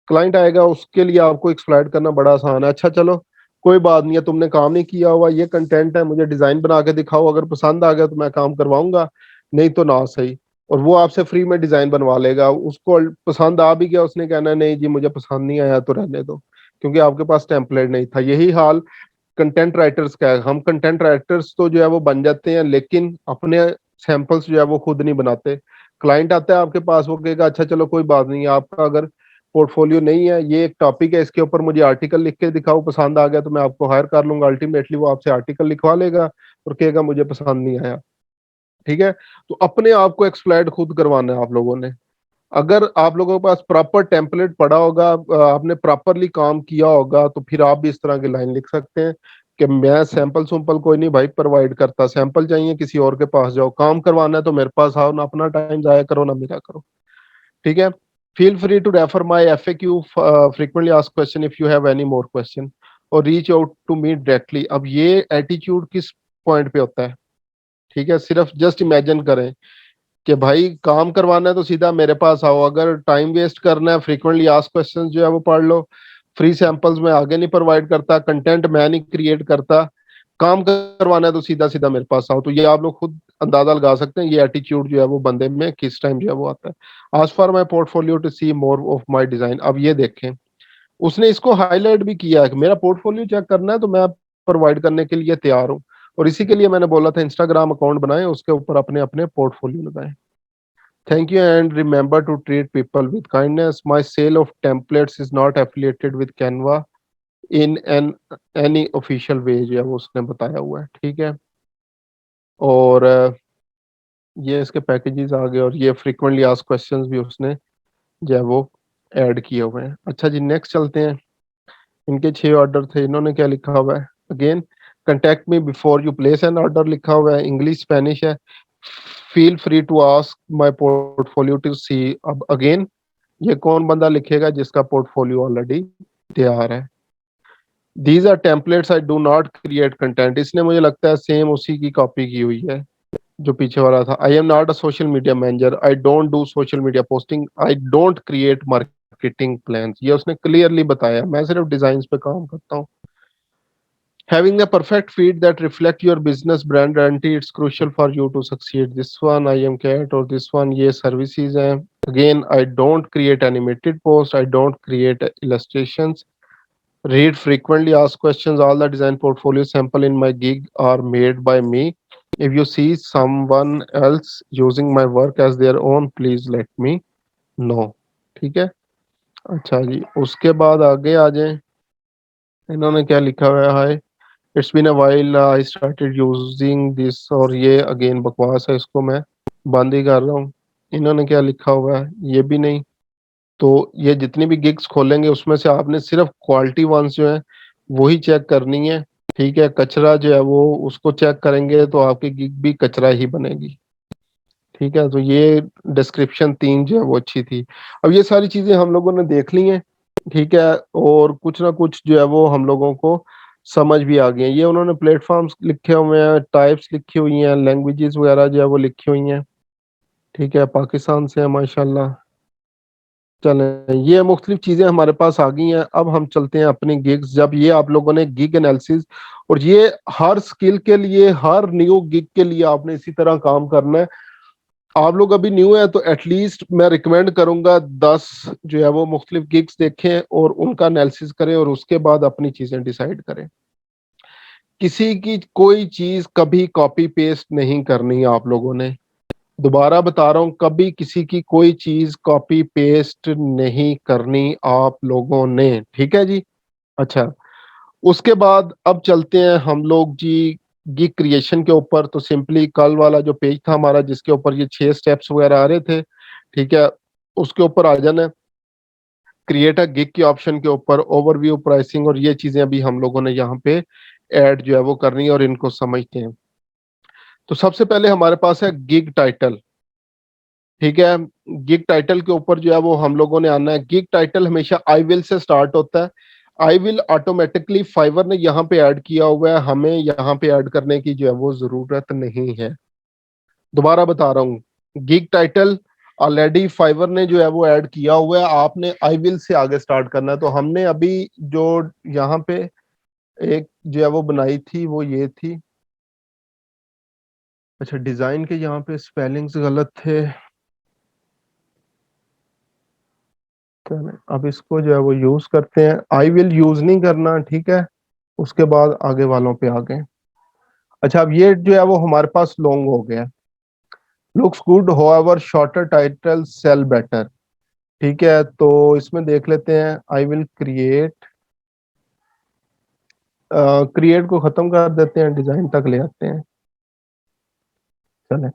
क्लाइंट आएगा उसके लिए आपको एक्सप्लॉइट करना बड़ा आसान है। अच्छा चलो कोई बात नहीं है, तुमने काम नहीं किया हुआ, ये कंटेंट है, मुझे डिजाइन बना के दिखाओ, अगर पसंद आ गया तो मैं काम करवाऊंगा, नहीं तो ना सही। और वो आपसे फ्री में डिजाइन बनवा लेगा। उसको पसंद आ भी गया, उसने कहना नहीं जी मुझे पसंद नहीं आया तो रहने दो, क्योंकि आपके पास टेम्पलेट नहीं था। यही हाल कंटेंट राइटर्स का है। हम कंटेंट राइटर्स तो जो है वो बन जाते हैं, लेकिन अपने सैंपल्स जो है वो खुद नहीं बनाते। क्लाइंट आता है आपके पास, वो कहेगा अच्छा चलो कोई बात नहीं, आपका अगर पोर्टफोलियो नहीं है, ये एक टॉपिक है, इसके ऊपर मुझे आर्टिकल लिख के दिखाओ, पसंद आ गया तो मैं आपको हायर कर लूंगा। अल्टीमेटली वो आपसे आर्टिकल लिखवा लेगा और कहेगा मुझे पसंद नहीं आया। ठीक है, तो अपने आप को एक्सप्लॉइट खुद करवाना है आप लोगों ने। अगर आप लोगों के पास प्रॉपर टेम्पलेट पड़ा होगा, आपने प्रॉपरली काम किया होगा, तो फिर आप भी इस तरह की लाइन लिख सकते हैं कि मैं सैंपल सुम्पल कोई नहीं भाई प्रोवाइड करता, सैंपल चाहिए किसी और के पास जाओ, काम करवाना है तो मेरे पास आओ, ना अपना टाइम जाया करो ना मेरा करो। ठीक है, feel free to refer my FAQ, frequently asked question, if you have any more question, और reach out to me directly. अब ये एटीट्यूड किस पॉइंट पे होता है? ठीक है, सिर्फ जस्ट इमेजिन करें कि भाई काम करवाना है तो सीधा मेरे पास आओ, अगर टाइम वेस्ट करना है फ्रीक्वेंटली आस्क क्वेश्चन जो है वो पढ़ लो, फ्री सैंपल्स में आगे नहीं प्रोवाइड करता, कंटेंट मैं नहीं क्रिएट करता, काम करवाना है तो सीधा सीधा मेरे पास आओ। तो ये आप लोग खुद अंदाजा लगा सकते हैं ये एटीट्यूड जो है वो बंदे में किस टाइम जो है वो आता है। आज for my portfolio to see more of my design. अब ये देखें, उसने इसको हाईलाइट भी किया है कि मेरा पोर्टफोलियो चेक करना है तो मैं प्रोवाइड करने के लिए तैयार हूँ। और इसी के लिए मैंने बोला था इंस्टाग्राम अकाउंट बनाएं, उसके ऊपर अपने अपने पोर्टफोलियो लगाएं। Thank you and remember to treat people with kindness. My sale of templates is not affiliated with Canva in any official way, जो है वो उसने बताया हुआ है। ठीक है, और ये इसके पैकेजेस आ गए, और ये फ्रीक्वेंटली आस्क क्वेश्चंस भी उसने जो है वो ऐड किए हुए हैं। अच्छा जी, नेक्स्ट चलते हैं। इनके 6 ऑर्डर थे, इन्होंने क्या लिखा हुआ है? Again, contact me before you place an order लिखा हुआ है, इंग्लिश स्पेनिश है। Feel free to ask my portfolio to see. अब अगेन, ये कौन बंदा लिखेगा जिसका पोर्टफोलियो ऑलरेडी तैयार है? These are templates, I do not create content. इसने मुझे लगता है सेम उसी की कॉपी की हुई है जो पीछे वाला था। I am not a social media manager, I don't do social media posting, I don't create marketing plans. ये उसने क्लियरली बताया, मैं सिर्फ डिजाइन पे काम करता हूँ। Having the perfect feed that reflect your business brand identity, it's crucial for you to succeed. This one I am cat, or this one ये services हैं। Again, I don't create animated posts, I don't create illustrations. Read frequently asked questions. All the design portfolio sample in my gig are made by me. If you see someone else using my work as their own, please let me know. ठीक है, अच्छा जी, उसके बाद आगे आ जाएं। इन्होंने क्या लिखा हुआ है? Hi, it's been a while I started using this, और ये अगेन बकवास है, इसको मैं बंद ही कर रहा हूँ। इन्होंने क्या लिखा हुआ है? ये भी नहीं। तो ये जितनी भी गिग्स खोलेंगे उसमें से आपने सिर्फ क्वालिटी वंस जो है वही चेक करनी है। ठीक है, कचरा जो है वो उसको चेक करेंगे तो आपकी गिग भी कचरा ही बनेगी। ठीक है, तो ये डिस्क्रिप्शन 3 जो है वो अच्छी थी। अब ये सारी चीजें हम लोगों ने देख ली हैं। ठीक है, और कुछ ना कुछ जो है वो हम लोगों को समझ भी आ गई है। ये उन्होंने प्लेटफॉर्म्स लिखे हुए हैं, टाइप्स लिखी हुई हैं, लैंग्वेजेस वगैरह जो है वो लिखी हुई हैं। ठीक है, पाकिस्तान से है माशाल्लाह। चलें, ये मुख्तलिफ चीजें हमारे पास आ गई हैं। अब हम चलते हैं अपनी गिग्स। जब ये आप लोगों ने गिग एनालिसिस, और ये हर स्किल के लिए, हर न्यू गिग के लिए आपने इसी तरह काम करना है। आप लोग अभी न्यू है तो एटलीस्ट मैं रिकमेंड करूंगा 10 जो है वो मुख्तलिफ गिग्स देखें और उनका एनालिसिस करें, और उसके बाद अपनी चीजें डिसाइड करें। किसी की कोई चीज कभी कॉपी पेस्ट नहीं करनी आप लोगों ने। दोबारा बता रहा हूं, कभी किसी की कोई चीज कॉपी पेस्ट नहीं करनी आप लोगों ने। ठीक है जी, अच्छा। उसके बाद अब चलते हैं हम लोग जी गिग क्रिएशन के ऊपर। तो सिंपली कल वाला जो पेज था हमारा जिसके ऊपर ये 6 स्टेप्स वगैरह आ रहे थे, ठीक है, उसके ऊपर आ जाना। क्रिएट अ गिग के ऑप्शन के ऊपर ओवरव्यू, प्राइसिंग, और ये चीजें अभी हम लोगों ने यहाँ पे ऐड जो है वो करनी है और इनको समझते हैं। तो सबसे पहले हमारे पास है गिग टाइटल। ठीक है, गिग टाइटल के ऊपर जो है वो हम लोगों ने आना है। गिग टाइटल हमेशा आई विल से स्टार्ट होता है। आई विल ऑटोमेटिकली फाइवर ने यहाँ पे ऐड किया हुआ है, हमें यहाँ पे ऐड करने की जो है वो जरूरत नहीं है। दोबारा बता रहा हूँ, गिग टाइटल ऑलरेडी फाइवर ने जो है वो ऐड किया हुआ है, आपने आई विल से आगे स्टार्ट करना है। तो हमने अभी जो यहाँ पे एक जो है वो बनाई थी वो ये थी। अच्छा, डिजाइन के यहाँ पे स्पेलिंग्स गलत थे। अब इसको जो है वो यूज करते हैं, आई विल यूज नहीं करना। ठीक है, उसके बाद आगे वालों पे आ गए। अच्छा, अब ये जो है वो हमारे पास लॉन्ग हो गया। Looks good, however shorter title sell better. ठीक है, तो इसमें देख लेते हैं। आई विल क्रिएट को खत्म कर देते हैं, डिजाइन तक ले आते हैं। चले,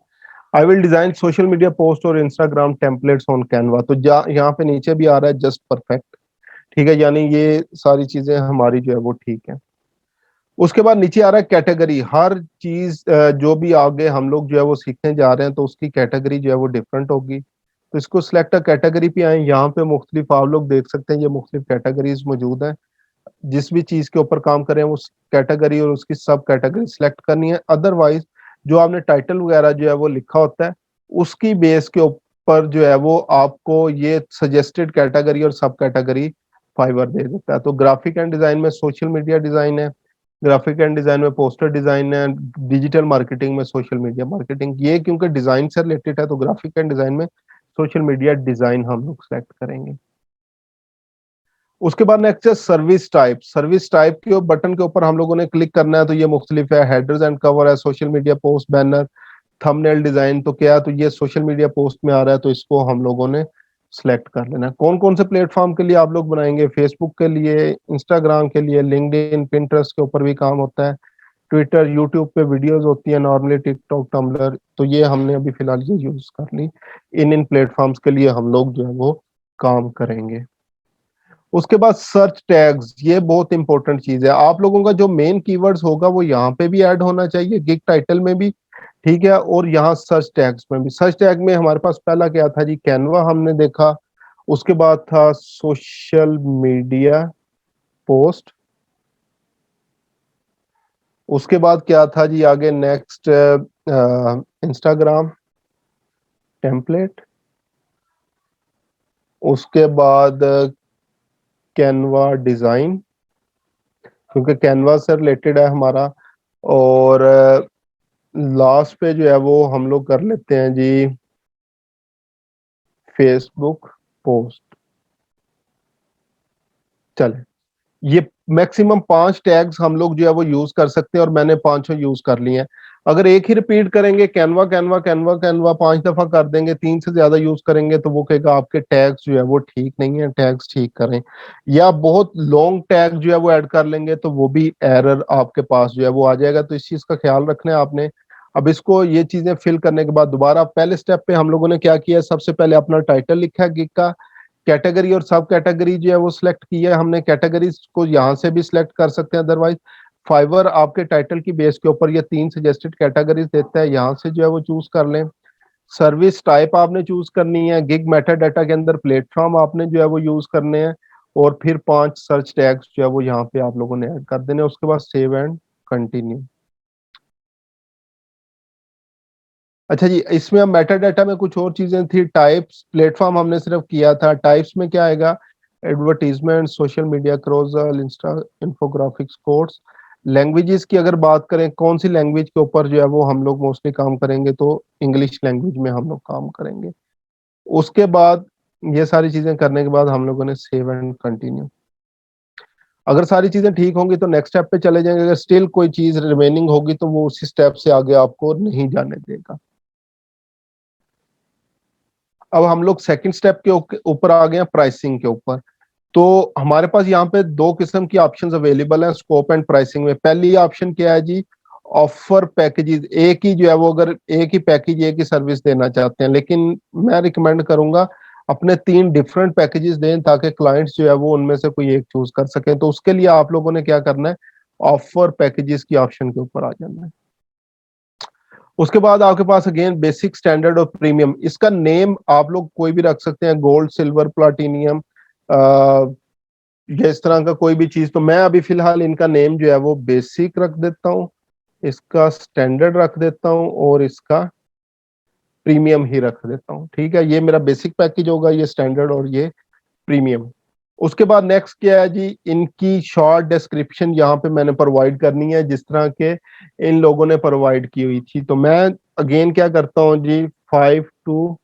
आई will design social media post और इंस्टाग्राम टेम्पलेट्स ऑन कैनवा। तो यहाँ पे नीचे भी आ रहा है जस्ट परफेक्ट। ठीक है, यानी ये सारी चीजें हमारी जो है वो ठीक है। उसके बाद नीचे आ रहा है कैटेगरी। हर चीज जो भी आगे हम लोग जो है वो सीखने जा रहे हैं तो उसकी कैटेगरी जो है वो डिफरेंट होगी। तो इसको सिलेक्ट कैटेगरी पे आए, यहाँ पे मुख्तलिफ आप लोग देख सकते हैं, ये मुख्तलिफ कैटेगरीज मौजूद हैं। जिस भी चीज के ऊपर काम करें उस कैटेगरी और उसकी सब कैटेगरी सिलेक्ट करनी है। अदरवाइज जो आपने टाइटल वगैरह जो है वो लिखा होता है उसकी बेस के ऊपर जो है वो आपको ये सजेस्टेड कैटेगरी और सब कैटेगरी फाइवर दे देता है। तो ग्राफिक एंड डिजाइन में सोशल मीडिया डिजाइन है, ग्राफिक एंड डिजाइन में पोस्टर डिजाइन है, डिजिटल मार्केटिंग में सोशल मीडिया मार्केटिंग। ये क्योंकि डिजाइन से रिलेटेड है तो ग्राफिक एंड डिजाइन में सोशल मीडिया डिजाइन हम लोग सेलेक्ट करेंगे। उसके बाद नेक्स्ट है सर्विस टाइप। सर्विस टाइप के बटन के ऊपर हम लोगों ने क्लिक करना है। तो ये मुख्तलिफ है, हेडर्स एंड कवर है, social media post, banner, thumbnail design. तो क्या है, तो ये सोशल मीडिया पोस्ट में आ रहा है तो इसको हम लोगों ने सिलेक्ट कर लेना है। कौन कौन से प्लेटफॉर्म के लिए आप लोग बनाएंगे? फेसबुक के लिए, इंस्टाग्राम के लिए, लिंक्डइन, पिंटरेस्ट के ऊपर भी काम होता है, ट्विटर, यूट्यूब पे वीडियोस होती है नॉर्मली, टिकटॉक, टम्बलर। तो ये हमने अभी फिलहाल ये यूज कर ली। इन इन प्लेटफॉर्म्स के लिए हम लोग जो है वो काम करेंगे। उसके बाद सर्च टैग्स, ये बहुत इंपॉर्टेंट चीज है। आप लोगों का जो मेन कीवर्ड्स होगा वो यहाँ पे भी ऐड होना चाहिए, गिग टाइटल में भी। ठीक है, और यहाँ सर्च टैग्स में भी। सर्च टैग में हमारे पास पहला क्या था जी? कैनवा हमने देखा। उसके बाद था सोशल मीडिया पोस्ट। उसके बाद क्या था जी आगे? Next Instagram template. उसके बाद कैनवा डिजाइन, क्योंकि कैनवा से रिलेटेड है हमारा। और लास्ट पे जो है वो हम लोग कर लेते हैं जी फेसबुक पोस्ट। चले, ये मैक्सिमम 5 टैग्स हम लोग जो है वो यूज कर सकते हैं और मैंने पांचों यूज कर लिए हैं। अगर एक ही रिपीट करेंगे, कैनवा कैनवा कैनवा कैनवा 5 दफा कर देंगे, 3 से ज्यादा यूज करेंगे तो वो कहेगा आपके टैग्स जो है वो ठीक नहीं है, टैग्स ठीक करें। या बहुत लॉन्ग टैग जो है वो ऐड कर लेंगे तो वो भी एरर आपके पास जो है वो आ जाएगा। तो इस चीज का ख्याल रखना है आपने। अब इसको ये चीजें फिल करने के बाद दोबारा पहले स्टेप पे हम लोगों ने क्या किया? सबसे पहले अपना टाइटल लिखा है गिग का, कैटेगरी और सब कैटेगरी जो है वो सिलेक्ट की है हमने। कैटेगरीज को यहाँ से भी सिलेक्ट कर सकते हैं, अदरवाइज फाइवर आपके टाइटल की बेस के ऊपर ये 3 सजेस्टेड कैटेगरीज देता है, यहाँ से जो है वो चूज कर लें। सर्विस टाइप आपने चूज करनी है। गिग मेटा डाटा के अंदर प्लेटफॉर्म आपने जो है वो यूज करने हैं। और फिर 5 सर्च टैग्स जो है वो यहाँ पे आप लोगों ने ऐड कर देने। उसके बाद सेव एंड कंटिन्यू। अच्छा जी, इसमें अब मेटा डाटा में कुछ और चीजें थी। टाइप्स प्लेटफॉर्म हमने सिर्फ किया था। टाइप्स में क्या आएगा? Advertisement, social media, carousel, insta, infographics, course. Languages की अगर बात करें, कौन सी लैंग्वेज के ऊपर जो है वो हम लोग मोस्टली काम करेंगे? तो इंग्लिश लैंग्वेज में हम लोग काम करेंगे। उसके बाद ये सारी चीजें करने के बाद हम लोगों ने सेव एंड कंटिन्यू। अगर सारी चीजें ठीक होंगी तो नेक्स्ट स्टेप पे चले जाएंगे। अगर स्टिल कोई चीज रिमेनिंग होगी तो वो उसी स्टेप से आगे आपको नहीं जाने देगा। अब हम लोग सेकंड स्टेप के ऊपर आ गए हैं, प्राइसिंग के ऊपर। तो हमारे पास यहाँ पे 2 किस्म की ऑप्शंस अवेलेबल हैं स्कोप एंड प्राइसिंग में। पहली ऑप्शन क्या है जी? Offer packages. एक ही जो है वो, अगर एक ही पैकेज एक ही सर्विस देना चाहते हैं, लेकिन मैं रिकमेंड करूंगा अपने 3 डिफरेंट पैकेजेस दें ताकि क्लाइंट्स जो है वो उनमें से कोई एक चूज कर सकें। तो उसके लिए आप लोगों ने क्या करना है? ऑफर पैकेजेस की ऑप्शन के ऊपर आ जाना है। उसके बाद आपके पास अगेन बेसिक, स्टैंडर्ड और प्रीमियम। इसका नेम आप लोग कोई भी रख सकते हैं, गोल्ड, सिल्वर, प्लाटिनियम, या इस तरह का कोई भी चीज। तो मैं अभी फिलहाल इनका नेम जो है वो बेसिक रख देता हूँ, इसका स्टैंडर्ड रख देता हूँ और इसका प्रीमियम ही रख देता हूँ। ठीक है, ये मेरा बेसिक पैकेज होगा, ये स्टैंडर्ड और ये प्रीमियम। उसके बाद नेक्स्ट क्या है जी? इनकी शॉर्ट डिस्क्रिप्शन यहाँ पे मैंने प्रोवाइड करनी है जिस तरह के इन लोगों ने प्रोवाइड की हुई थी। तो मैं अगेन क्या करता हूँ जी? 5 to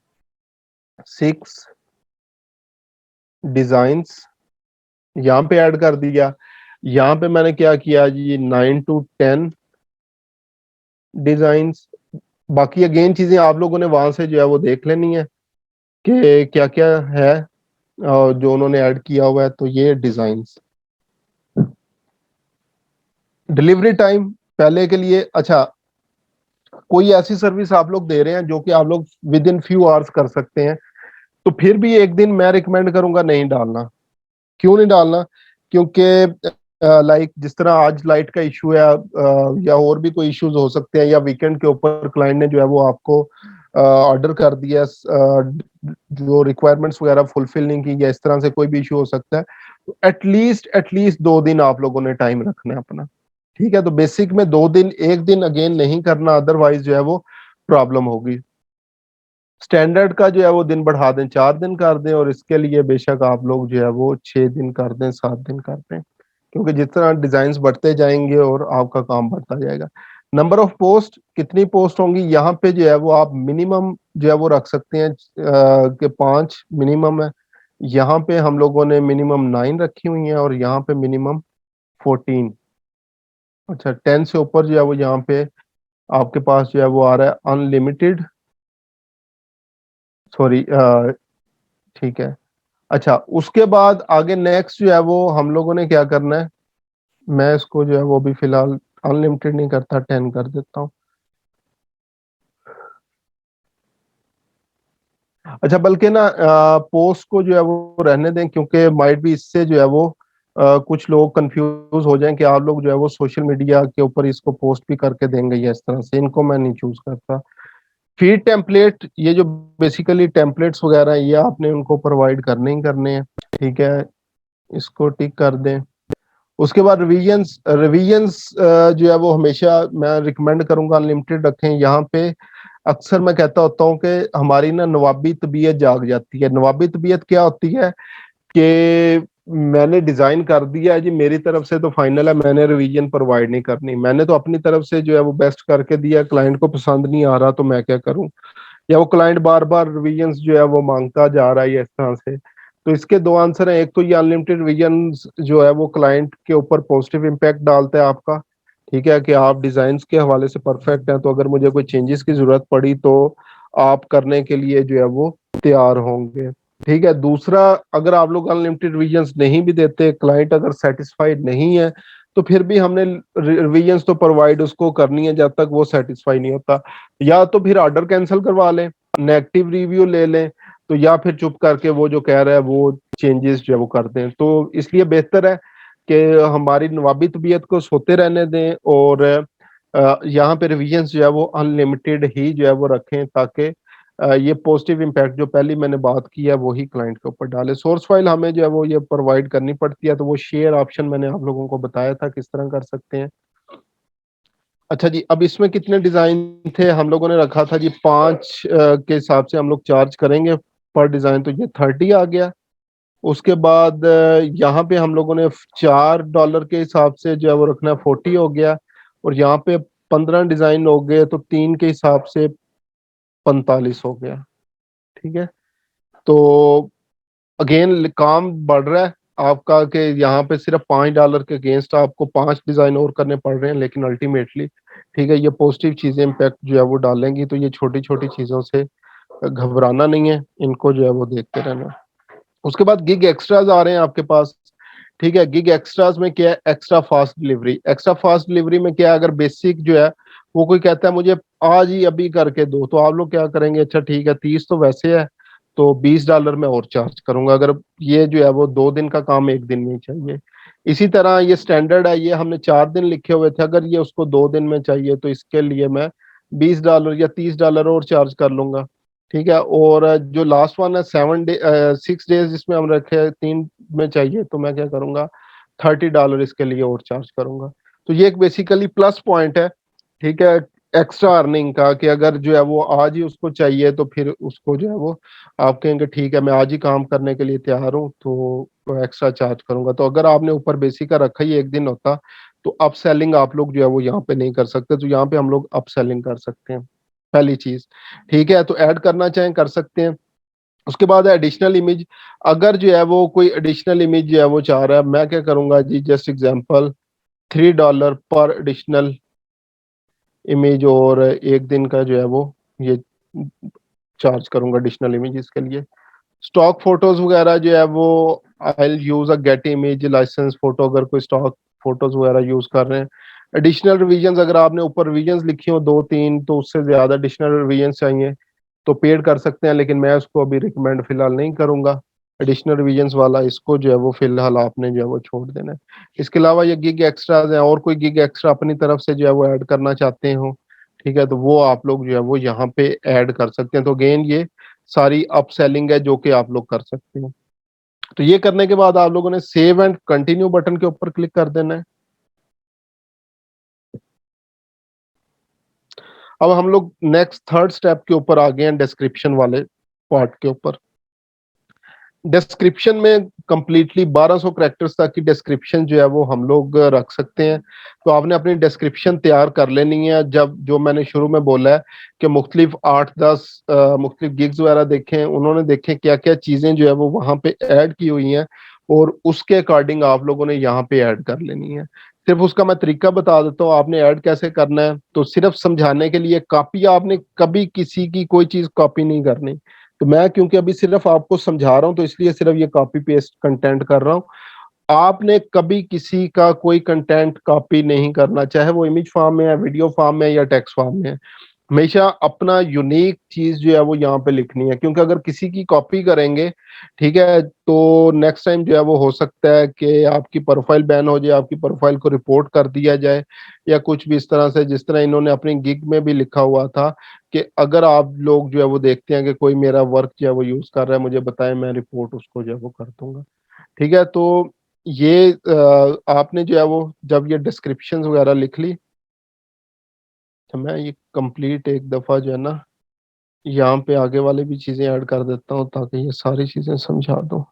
6 डिजाइन्स यहाँ पे ऐड कर दिया। यहाँ पे मैंने क्या किया जी? 9 to 10 डिजाइन्स। बाकी अगेन चीजें आप लोगों ने वहां से जो है वो देख लेनी है कि क्या क्या है। जो उन्होंने ऐड किया हुआ है। तो ये डिजाइन्स, डिलीवरी टाइम पहले के लिए, अच्छा कोई ऐसी सर्विस आप लोग दे रहे हैं जो कि आप लोग विद इन फ्यू आवर्स कर सकते हैं, तो फिर भी एक दिन मैं रिकमेंड करूंगा नहीं डालना। क्यों नहीं डालना? क्योंकि लाइक जिस तरह आज लाइट का इशू है, या और भी कोई इश्यूज हो सकते हैं, या वीकेंड के ऊपर क्लाइंट ने जो है वो आपको ऑर्डर कर दिया, जो रिक्वायरमेंट्स वगैरह फुलफिल नहीं की, या इस तरह से कोई भी इशू हो सकता है, तो एटलीस्ट 2 दिन आप लोगों ने टाइम रखना है अपना। ठीक है, तो बेसिक में 2 दिन, एक दिन अगेन नहीं करना, अदरवाइज जो है वो प्रॉब्लम होगी। स्टैंडर्ड का जो है वो दिन बढ़ा दें, 4 दिन कर दें, और इसके लिए बेशक आप लोग जो है वो 6 दिन कर दें, 7 दिन कर दें, क्योंकि जिस तरह डिजाइन बढ़ते जाएंगे और आपका काम बढ़ता जाएगा। नंबर ऑफ पोस्ट, कितनी पोस्ट होंगी यहाँ पे जो है वो आप मिनिमम जो है वो रख सकते हैं, कि 5 मिनिमम है। यहाँ पे हम लोगों ने मिनिमम 9 रखी हुई है, और यहाँ पे मिनिमम 14। अच्छा, 10 से ऊपर जो है वो यहाँ पे आपके पास जो है वो आ रहा है अनलिमिटेड, सॉरी, ठीक है। अच्छा, उसके बाद आगे नेक्स्ट जो है वो हम लोगों ने क्या करना है, मैं इसको जो है वो भी फिलहाल अनलिमिटेड नहीं करता, 10 कर देता हूँ। अच्छा, बल्कि ना पोस्ट को जो है वो रहने दें, क्योंकि माइट भी इससे जो है वो कुछ लोग कंफ्यूज हो जाएं कि आप लोग जो है वो सोशल मीडिया के ऊपर इसको पोस्ट भी करके देंगे, या इस तरह से, इनको मैं नहीं चूज करता। फीड टेम्पलेट, ये जो बेसिकली टेम्पलेट्स वगैरह हैं, ये आपने उनको प्रोवाइड करने ही करने हैं। ठीक है, इसको टिक कर दें। उसके बाद रिवीजन्स, रिवीजन्स जो है वो हमेशा मैं रिकमेंड करूंगा अनलिमिटेड रखें। यहाँ पे अक्सर मैं कहता होता हूँ कि हमारी ना नवाबी तबीयत जाग जाती है। नवाबी तबीयत क्या होती है कि मैंने डिजाइन कर दिया है जी, मेरी तरफ से तो फाइनल है, मैंने रिवीजन प्रोवाइड नहीं करनी, मैंने तो अपनी तरफ से जो है वो बेस्ट करके दिया, क्लाइंट को पसंद नहीं आ रहा तो मैं क्या करूं, या वो क्लाइंट बार बार रिवीजन जो है वो मांगता जा रहा है, या इस तरह से। तो इसके दो आंसर हैं, एक तो ये अनलिमिटेड रिवीजन जो है वो क्लाइंट के ऊपर पॉजिटिव इम्पैक्ट डालता है आपका। ठीक है, कि आप डिजाइन के हवाले से परफेक्ट हैं, तो अगर मुझे कोई चेंजेस की जरूरत पड़ी तो आप करने के लिए जो है वो तैयार होंगे। ठीक है, दूसरा, अगर आप लोग अनलिमिटेड रिवीजन नहीं भी देते, क्लाइंट अगर सेटिस्फाइड नहीं है, तो फिर भी हमने रिवीजन तो प्रोवाइड उसको करनी है जब तक वो सेटिस्फाई नहीं होता। या तो फिर ऑर्डर कैंसिल करवा लें, नेगेटिव रिव्यू ले लें, तो या फिर चुप करके वो जो कह रहा है वो चेंजेस जो है वो कर दें। तो इसलिए बेहतर है कि हमारी नवाबी तबीयत को सोते रहने दें, और यहाँ पे रिविजन जो है वो अनलिमिटेड ही जो है वो रखें, ताकि ये पॉजिटिव इम्पैक्ट जो पहली मैंने बात की है वही क्लाइंट के ऊपर डाले। सोर्स फाइल हमें जो है वो ये प्रोवाइड करनी पड़ती है, तो वो शेयर ऑप्शन मैंने आप लोगों को बताया था किस तरह कर सकते हैं। अच्छा जी, अब इसमें कितने डिजाइन थे, हम लोगों ने रखा था जी 5 के हिसाब से हम लोग चार्ज करेंगे पर डिजाइन, तो ये 30 आ गया। उसके बाद यहाँ पे हम लोगों ने $4 के हिसाब से जो है वो रखना, 40 हो गया। और यहाँ पे 15 डिजाइन हो गए, तो 3 के हिसाब से 45 हो गया। ठीक है, तो अगेन काम बढ़ रहा है आपका, कि यहाँ पे सिर्फ $5 के अगेंस्ट आपको 5 डिजाइन और करने पड़ रहे हैं, लेकिन अल्टीमेटली ठीक है, ये पॉजिटिव चीजें इम्पैक्ट जो है वो डालेंगी, तो ये छोटी छोटी चीजों से घबराना नहीं है, इनको जो है वो देखते रहना। उसके बाद गिग एक्स्ट्राज आ रहे हैं आपके पास। ठीक है, गिग एक्स्ट्राज में क्या है, extra fast delivery. Extra fast delivery में क्या है, अगर बेसिक जो है वो कोई कहता है मुझे आज ही अभी करके दो, तो आप लोग क्या करेंगे, अच्छा ठीक है 30 तो वैसे है, तो $20 में और चार्ज करूंगा, अगर ये जो है वो 2 दिन का काम एक दिन में ही चाहिए। इसी तरह ये स्टैंडर्ड है, ये हमने 4 दिन लिखे हुए थे, अगर ये उसको 2 दिन में चाहिए तो इसके लिए मैं $20 या $30 और चार्ज कर लूंगा। ठीक है, और जो लास्ट वन है 6 डेज, जिसमें हम रखे हैं 3 में चाहिए, तो मैं क्या करूंगा, $30 इसके लिए और चार्ज करूंगा। तो ये एक बेसिकली प्लस पॉइंट है। ठीक है, एक्स्ट्रा अर्निंग का, कि अगर जो है वो आज ही उसको चाहिए, तो फिर उसको जो है वो आप कहेंगे ठीक है मैं आज ही काम करने के लिए तैयार हूँ, तो एक्स्ट्रा चार्ज करूंगा। तो अगर आपने ऊपर बेसिक का रखा ही एक दिन होता, तो अप सेलिंग आप लोग जो है वो यहाँ पे नहीं कर सकते, तो यहाँ पे हम लोग अप सेलिंग कर सकते हैं, पहली चीज। ठीक है, तो ऐड करना चाहें कर सकते हैं। उसके बाद है एडिशनल इमेज। अगर जो है वो कोई एडिशनल इमेज जो है वो चाह रहा है, मैं क्या करूंगा जी, जस्ट एग्जांपल $3 पर एडिशनल इमेज, और एक दिन का जो है वो ये चार्ज करूंगा एडिशनल इमेजेस के लिए। स्टॉक फोटोज वगैरह जो है वो I will use a Getty image license photo, अगर कोई स्टॉक फोटोज वगैरह यूज कर रहे हैं। एडिशनल रिवीजन, अगर आपने ऊपर रिवीजन लिखी हो दो तीन, तो उससे ज्यादा एडिशनल रिवीजन चाहिए तो पेड कर सकते हैं, लेकिन मैं उसको अभी रिकमेंड फिलहाल नहीं करूंगा। एडिशनल रिवीजन्स वाला इसको जो है वो फिलहाल आपने जो है वो छोड़ देना है। इसके अलावा ये गिग एक्स्ट्राज हैं, और कोई गिग एक्स्ट्रा अपनी तरफ से जो है वो ऐड करना चाहते हो, ठीक है, तो वो आप लोग जो है वो यहाँ पे ऐड कर सकते हैं। तो अगेन ये सारी अपसेलिंग है जो कि आप लोग कर सकते हैं। तो ये करने के बाद आप लोगों ने सेव एंड कंटिन्यू बटन के ऊपर क्लिक कर देना है। अब हम लोग नेक्स्ट थर्ड स्टेप के ऊपर आ गए हैं, डिस्क्रिप्शन वाले पार्ट के ऊपर। डिस्क्रिप्शन में कंप्लीटली 1200 कैरेक्टर्स तक की डिस्क्रिप्शन जो है वो हम लोग रख सकते हैं। तो आपने अपनी डिस्क्रिप्शन तैयार कर लेनी है। जब जो मैंने शुरू में बोला है कि मुख्तलिफ 8-10 मुख्तलिफ गिग्स वगैरह देखें, उन्होंने देखें क्या क्या चीज़ें जो है वो वहाँ पे ऐड की हुई हैं, और उसके अकॉर्डिंग आप लोगों ने यहाँ पे ऐड कर लेनी है। सिर्फ उसका मैं तरीका बता देता हूँ, आपने ऐड कैसे करना है। तो सिर्फ समझाने के लिए, कॉपी आपने कभी किसी की कोई चीज़ कॉपी नहीं करनी। तो मैं क्योंकि अभी सिर्फ आपको समझा रहा हूं, तो इसलिए सिर्फ ये कॉपी पेस्ट कंटेंट कर रहा हूं। आपने कभी किसी का कोई कंटेंट कॉपी नहीं करना, चाहे वो इमेज फॉर्म में है, वीडियो फॉर्म में या टेक्स्ट फॉर्म में है। हमेशा अपना यूनिक चीज जो है वो यहाँ पे लिखनी है, क्योंकि अगर किसी की कॉपी करेंगे, ठीक है, तो नेक्स्ट टाइम जो है वो हो सकता है कि आपकी प्रोफाइल बैन हो जाए, आपकी प्रोफाइल को रिपोर्ट कर दिया जाए, या कुछ भी इस तरह से, जिस तरह इन्होंने अपनी गिग में भी लिखा हुआ था कि अगर आप लोग जो है वो देखते हैं कि कोई मेरा वर्क जो है वो यूज कर रहा है, मुझे बताएं, मैं रिपोर्ट उसको जो है वो कर दूंगा। ठीक है, तो ये आपने जो है वो जब ये डिस्क्रिप्शन वगैरह लिख ली, तो मैं ये कंप्लीट एक दफा जो है ना यहाँ पे आगे वाले भी चीजें ऐड कर देता हूँ, ताकि ये सारी चीजें समझा दूँ।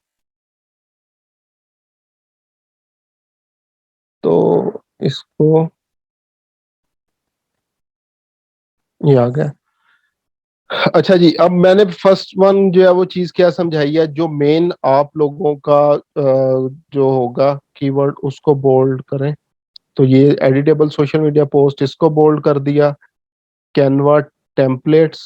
तो इसको, ये आ गया। अच्छा जी, अब मैंने फर्स्ट वन जो है वो चीज क्या समझाई है, जो मेन आप लोगों का जो होगा कीवर्ड, उसको बोल्ड करें। तो ये एडिटेबल सोशल मीडिया पोस्ट, इसको बोल्ड कर दिया। कैनवा टेम्पलेट्स,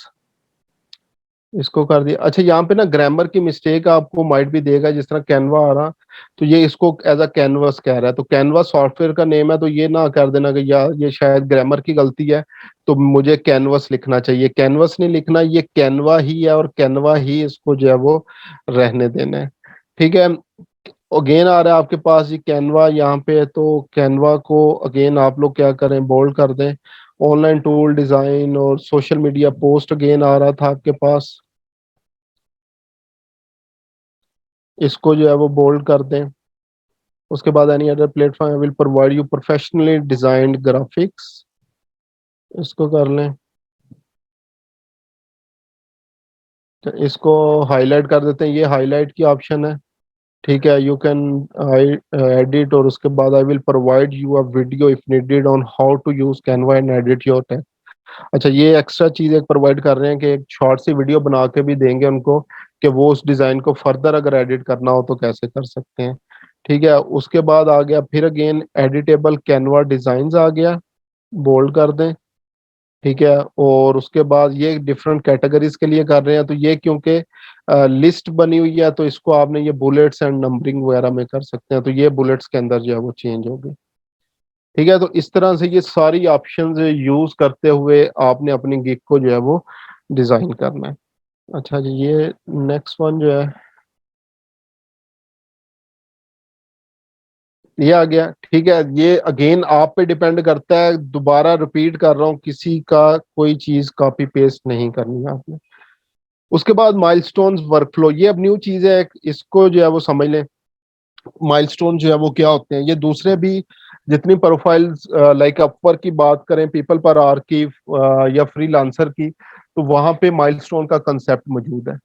इसको कर दिया। अच्छा, यहाँ पे ना ग्रामर की मिस्टेक आपको माइट भी देगा, जिस तरह कैनवा आ रहा, तो ये इसको एज अ कैनवस कह रहा है। तो कैनवा सॉफ्टवेयर का नेम है, तो ये ना कर देना कि यार ये शायद ग्रामर की गलती है, तो मुझे कैनवस लिखना चाहिए। कैनवस नहीं लिखना, ये कैनवा ही है, और कैनवा ही इसको जो है वो रहने देना है। ठीक है, अगेन आ रहा है आपके पास ये कैनवा यहाँ पे है, तो कैनवा को अगेन आप लोग क्या करें, बोल्ड कर दें। ऑनलाइन टूल डिजाइन और सोशल मीडिया पोस्ट अगेन आ रहा था आपके पास, इसको जो है वो बोल्ड कर दें। उसके बाद any other platform will provide you professionally designed graphics, इसको कर लें। तो इसको हाईलाइट कर देते हैं, ये हाईलाइट की ऑप्शन है। ठीक है, यू कैन एडिट, और उसके बाद I will provide you a video if needed on how to use Canva and edit your text. अच्छा, ये एक्स्ट्रा चीज एक प्रोवाइड कर रहे हैं कि एक शॉर्ट सी वीडियो बना के भी देंगे उनको, कि वो उस डिजाइन को फर्दर अगर एडिट करना हो तो कैसे कर सकते हैं। ठीक है, उसके बाद आ गया फिर अगेन एडिटेबल कैनवा डिजाइन आ गया, बोल्ड कर दें। ठीक है, और उसके बाद ये डिफरेंट कैटेगरीज के लिए कर रहे हैं, तो ये क्योंकि लिस्ट बनी हुई है, तो इसको आपने ये बुलेट्स एंड नंबरिंग वगैरह में कर सकते हैं, तो ये बुलेट्स के अंदर जो है वो चेंज होगी। ठीक है, तो इस तरह से ये सारी ऑप्शंस यूज करते हुए आपने अपनी गिग को जो है वो डिजाइन करना है। अच्छा जी, ये नेक्स्ट वन जो है ये आ गया। ठीक है, ये अगेन आप पे डिपेंड करता है, दोबारा रिपीट कर रहा हूँ, किसी का कोई चीज कॉपी पेस्ट नहीं करनी है आपने। उसके बाद माइलस्टोन्स वर्कफ्लो, ये अब न्यू चीज है, इसको जो है वो समझ लें। माइलस्टोन जो है वो क्या होते हैं, ये दूसरे भी जितनी प्रोफाइल्स लाइक अपवर्क की बात करें, पीपल पर आर की, या फ्रीलांसर की, तो वहां पे माइलस्टोन का कंसेप्ट मौजूद है।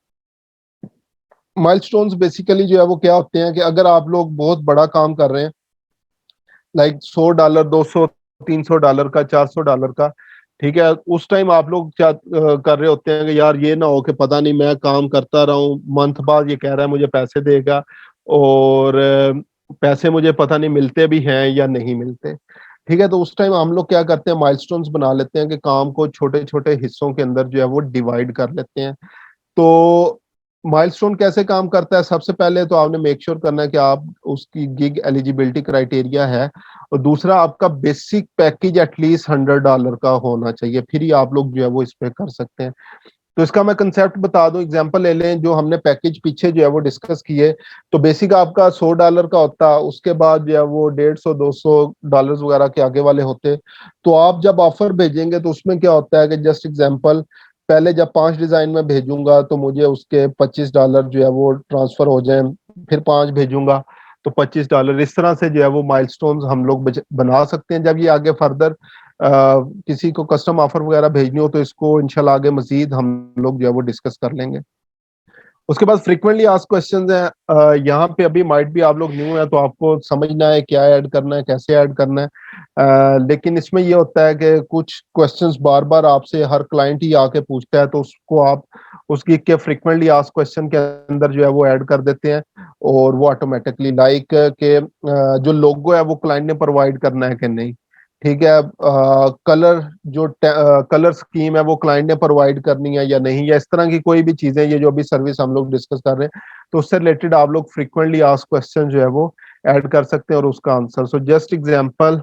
माइलस्टोन्स बेसिकली जो है वो क्या होते हैं कि अगर आप लोग बहुत बड़ा काम कर रहे हैं, लाइक $100, 200, $300 का, $400 का, ठीक है, उस टाइम आप लोग क्या कर रहे होते हैं कि यार ये ना हो कि पता नहीं मैं काम करता रहा हूँ, मंथ बाद ये कह रहा है मुझे पैसे देगा, और पैसे मुझे पता नहीं मिलते भी हैं या नहीं मिलते। ठीक है, तो उस टाइम हम लोग क्या करते हैं, माइलस्टोन्स बना लेते हैं कि काम को छोटे छोटे हिस्सों के अंदर जो है वो डिवाइड कर लेते हैं। तो माइलस्टोन कैसे काम करता है? सबसे पहले तो आपने मेक श्योर करना है कि आप उसकी गिग एलिजिबिलिटी क्राइटेरिया है, और दूसरा आपका बेसिक पैकेज एटलीस्ट $100 का होना चाहिए, फिर ही आप लोग जो है वो इस पे कर सकते हैं। तो इसका मैं कंसेप्ट बता दूं, एग्जांपल ले लें, जो हमने पैकेज पीछे जो है वो डिस्कस किए, तो बेसिक आपका $100 का होता, उसके बाद जो है वो 150-200 वगैरह के आगे वाले होते। तो आप जब ऑफर भेजेंगे तो उसमें क्या होता है कि जस्ट एग्जांपल, पहले जब 5 डिजाइन में भेजूंगा तो मुझे उसके $25 जो है वो ट्रांसफर हो जाए, फिर 5 भेजूंगा तो $25, इस तरह से जो है वो माइलस्टोन्स हम लोग बना सकते हैं। जब ये आगे फर्दर किसी को कस्टम ऑफर वगैरह भेजनी हो तो इसको इंशाल्लाह आगे मजीद हम लोग जो है वो डिस्कस कर लेंगे। उसके बाद फ्रीक्वेंटली आस्क्ड क्वेश्चंस हैं, यहाँ पे अभी माइट भी आप लोग न्यू है तो आपको समझना है क्या ऐड करना है, कैसे ऐड करना है। लेकिन इसमें ये होता है कि कुछ क्वेश्चंस बार बार आपसे हर क्लाइंट ही आके पूछता है, तो उसको आप उसकी के फ्रीक्वेंटली आस्क्ड क्वेश्चन के अंदर जो है वो ऐड कर देते हैं, और वो ऑटोमेटिकली लाइक के जो लोगो है वो क्लाइंट ने प्रोवाइड करना है कि नहीं, ठीक है, कलर जो कलर स्कीम है वो क्लाइंट ने प्रोवाइड करनी है या नहीं, या इस तरह की कोई भी चीजें, ये जो अभी सर्विस हम लोग डिस्कस कर रहे हैं, तो उससे रिलेटेड आप लोग फ्रीक्वेंटली आस्क क्वेश्चन जो है वो ऐड कर सकते हैं और उसका answer. So just example,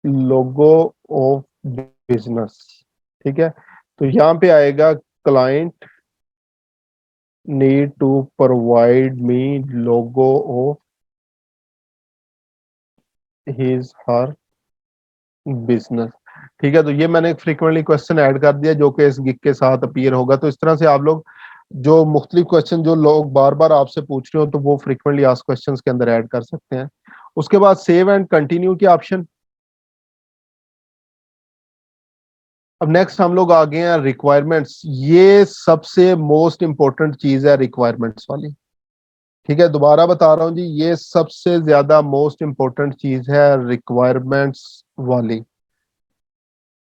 logo of business, ठीक है, तो यहाँ पे आएगा client need to provide me logo of his her business, ठीक है। तो ये मैंने एक फ्रीक्वेंटली क्वेश्चन ऐड कर दिया जो कि इस गिग के साथ अपीयर होगा। तो इस तरह से आप लोग जो मुख्तलिफ क्वेश्चन जो लोग बार बार आपसे पूछ रहे हो तो वो फ्रीक्वेंटली आस्क क्वेश्चंस के अंदर ऐड कर सकते हैं। उसके बाद सेव एंड कंटिन्यू के ऑप्शन। अब नेक्स्ट हम लोग आ गए हैं रिक्वायरमेंट्स, ये सबसे मोस्ट इंपॉर्टेंट चीज है रिक्वायरमेंट्स वाली, ठीक है, दोबारा बता रहा हूँ जी, ये सबसे ज्यादा मोस्ट इंपॉर्टेंट चीज है रिक्वायरमेंट्स वाली।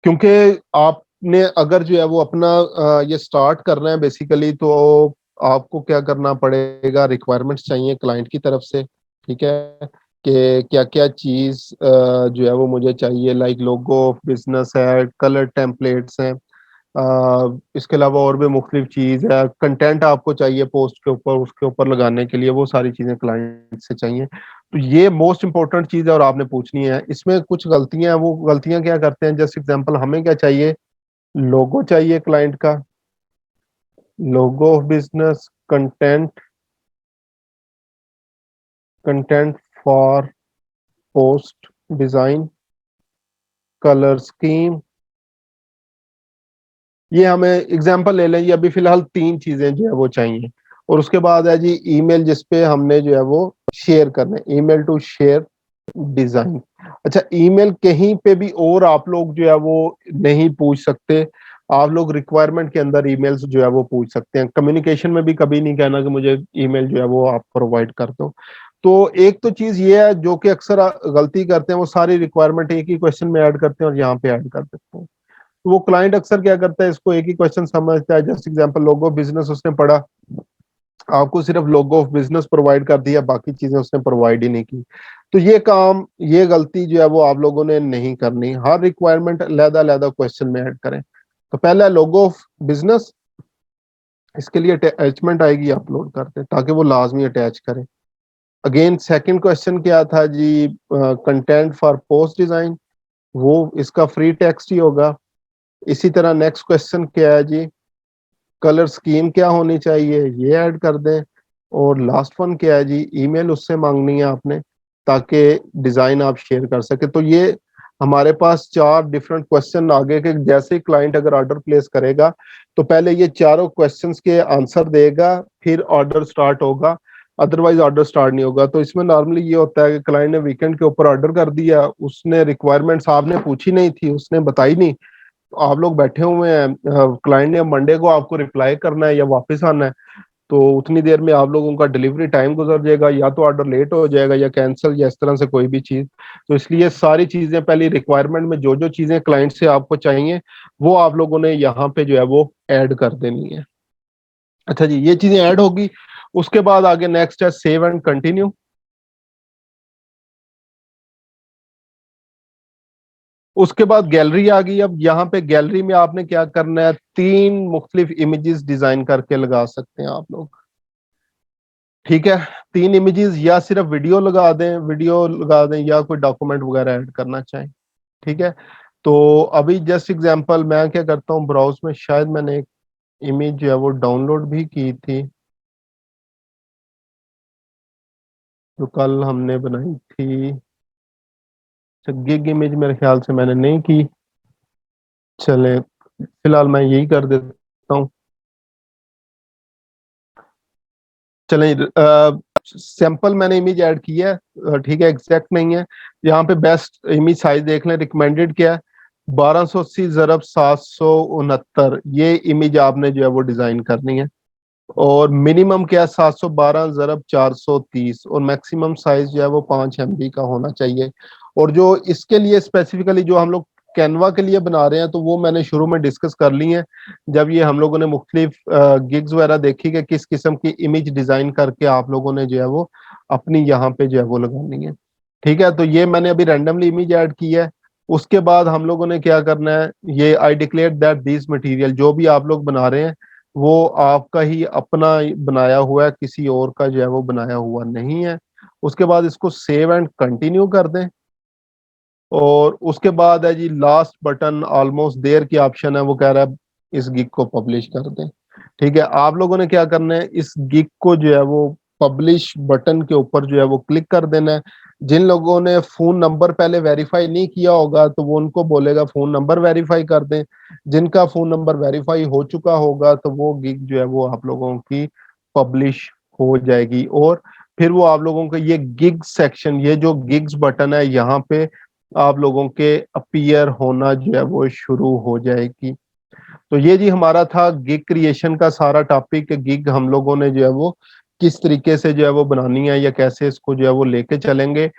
क्योंकि आपने अगर जो है वो अपना ये स्टार्ट कर रहे हैं बेसिकली, तो आपको क्या करना पड़ेगा, रिक्वायरमेंट्स चाहिए क्लाइंट की तरफ से, ठीक है, कि क्या क्या चीज जो है वो मुझे चाहिए, लाइक लोगो ऑफ बिजनेस है, कलर टेम्पलेट्स हैं, इसके अलावा और भी मुख्तलिफ चीज है, कंटेंट आपको चाहिए पोस्ट के ऊपर, उसके ऊपर लगाने के लिए, वो सारी चीजें क्लाइंट से चाहिए। तो ये मोस्ट इंपॉर्टेंट चीज है और आपने पूछनी है। इसमें कुछ गलतियां हैं, वो गलतियां क्या करते हैं, जस्ट एग्जांपल, हमें क्या चाहिए, लोगो चाहिए क्लाइंट का, लोगो of business, content, content for post design, colour scheme, ये हमें एग्जांपल ले लें, ये अभी फिलहाल 3 चीजें जो है वो चाहिए। और उसके बाद है जी ईमेल, जिसपे हमने जो है वो शेयर करना है, ईमेल टू शेयर डिजाइन। अच्छा, ईमेल कहीं पे भी और आप लोग जो है वो नहीं पूछ सकते, आप लोग रिक्वायरमेंट के अंदर ईमेल्स जो है वो पूछ सकते हैं, कम्युनिकेशन में भी कभी नहीं कहना कि मुझे ईमेल जो है वो आप प्रोवाइड कर दो। तो एक तो चीज ये है जो कि अक्सर गलती करते हैं, वो सारी रिक्वायरमेंट एक ही क्वेश्चन में ऐड करते हैं और यहाँ पे ऐड कर देते हैं। तो वो क्लाइंट अक्सर क्या करता है, इसको एक ही क्वेश्चन समझता है, जस्ट एग्जांपल लोगो बिजनेस उसने पढ़ा, आपको सिर्फ लोगो ऑफ बिजनेस प्रोवाइड कर दिया, बाकी चीजें उसने प्रोवाइड ही नहीं की। तो ये काम, ये गलती जो है वो आप लोगों ने नहीं करनी, हर रिक्वायरमेंट अलहदा अलहदा क्वेश्चन में ऐड करें। तो पहला लोगो ऑफ बिजनेस, इसके लिए अटैचमेंट आएगी, अपलोड करते हैं ताकि वो लाजमी अटैच करें। अगेन सेकंड क्वेश्चन क्या था जी, कंटेंट फॉर पोस्ट डिजाइन, वो इसका फ्री टेक्स्ट ही होगा। इसी तरह नेक्स्ट क्वेश्चन क्या है जी, कलर स्कीम क्या होनी चाहिए, ये ऐड कर दें। और लास्ट वन क्या है जी, ईमेल उससे मांगनी है आपने ताकि डिजाइन आप शेयर कर सके। तो ये हमारे पास 4 डिफरेंट क्वेश्चन आगे के, जैसे क्लाइंट अगर ऑर्डर प्लेस करेगा तो पहले ये चारों क्वेश्चंस के आंसर देगा, फिर ऑर्डर स्टार्ट होगा, अदरवाइज ऑर्डर स्टार्ट नहीं होगा। तो इसमें नॉर्मली ये होता है कि क्लाइंट ने वीकेंड के ऊपर ऑर्डर कर दिया, उसने रिक्वायरमेंट्स आपने पूछी नहीं थी, उसने बताई नहीं, तो आप लोग बैठे हुए हैं, क्लाइंट ने मंडे को आपको रिप्लाई करना है या वापस आना है, तो उतनी देर में आप लोगों का डिलीवरी टाइम गुजर जाएगा, या तो ऑर्डर लेट हो जाएगा या कैंसिल, या इस तरह से कोई भी चीज। तो इसलिए सारी चीजें पहले रिक्वायरमेंट में जो जो चीजें क्लाइंट से आपको चाहिए वो आप लोगों ने यहाँ पे जो है वो ऐड कर देनी है। अच्छा जी, ये चीजें ऐड होगी। उसके बाद आगे नेक्स्ट है सेव एंड कंटिन्यू। उसके बाद गैलरी आ गई। अब यहाँ पे गैलरी में आपने क्या करना है, 3 मुख्तलिफ इमेजेस डिजाइन करके लगा सकते हैं आप लोग। ठीक है, 3 इमेजेस, या सिर्फ वीडियो लगा दें या कोई डॉक्यूमेंट वगैरह ऐड करना चाहें। ठीक है, तो अभी जस्ट एग्जांपल मैं क्या करता हूँ, ब्राउज में शायद मैंने एक इमेज जो है वो डाउनलोड भी की थी, जो कल हमने बनाई थी। गिग इमेज मेरे ख्याल से मैंने नहीं की। चले, फिलहाल मैं यही कर देता हूँ। चलें, सैंपल मैंने इमेज ऐड की है। ठीक है, एग्जैक्ट नहीं है। यहाँ पे बेस्ट इमेज साइज देख लें, रिकमेंडेड क्या है, 1280 ज़रब 769, ये इमेज आपने जो है वो डिजाइन करनी है। और मिनिमम क्या है, 712 ज़रब 430, और मैक्सिमम साइज जो है वो 5 MB का होना चाहिए। और जो इसके लिए स्पेसिफिकली जो हम लोग कैनवा के लिए बना रहे हैं, तो वो मैंने शुरू में डिस्कस कर ली है, जब ये हम लोगों ने मुख्तलिफ गिग्स वगैरह देखी कि किस किस्म की इमेज डिजाइन करके आप लोगों ने जो है वो अपनी यहाँ पे जो है वो लगानी है। ठीक है, तो ये मैंने अभी रैंडमली इमेज ऐड की है। उसके बाद हम लोगों ने क्या करना है, ये I declare that this material जो भी आप लोग बना रहे हैं वो आपका ही अपना बनाया हुआ है, किसी और का जो है वो बनाया हुआ नहीं है। उसके बाद इसको सेव एंड कंटिन्यू कर दें। और उसके बाद है जी लास्ट बटन, ऑलमोस्ट देयर की ऑप्शन है, वो कह रहा है इस गिग को पब्लिश कर दें। ठीक है, आप लोगों ने क्या करना है, इस गिग को जो है वो पब्लिश बटन के ऊपर जो है वो क्लिक कर देना है। जिन लोगों ने फोन नंबर पहले वेरीफाई नहीं किया होगा तो वो उनको बोलेगा फोन नंबर वेरीफाई कर दें। जिनका फोन नंबर वेरीफाई हो चुका होगा तो वो गिग जो है वो आप लोगों की पब्लिश हो जाएगी। और फिर वो आप लोगों को ये गिग सेक्शन, ये जो गिग्स बटन है, यहाँ पे आप लोगों के अपीयर होना जो है वो शुरू हो जाएगी। तो ये जी हमारा था गिग क्रिएशन का सारा टॉपिक। गिग हम लोगों ने जो है वो किस तरीके से जो है वो बनानी है, या कैसे इसको जो है वो लेके चलेंगे।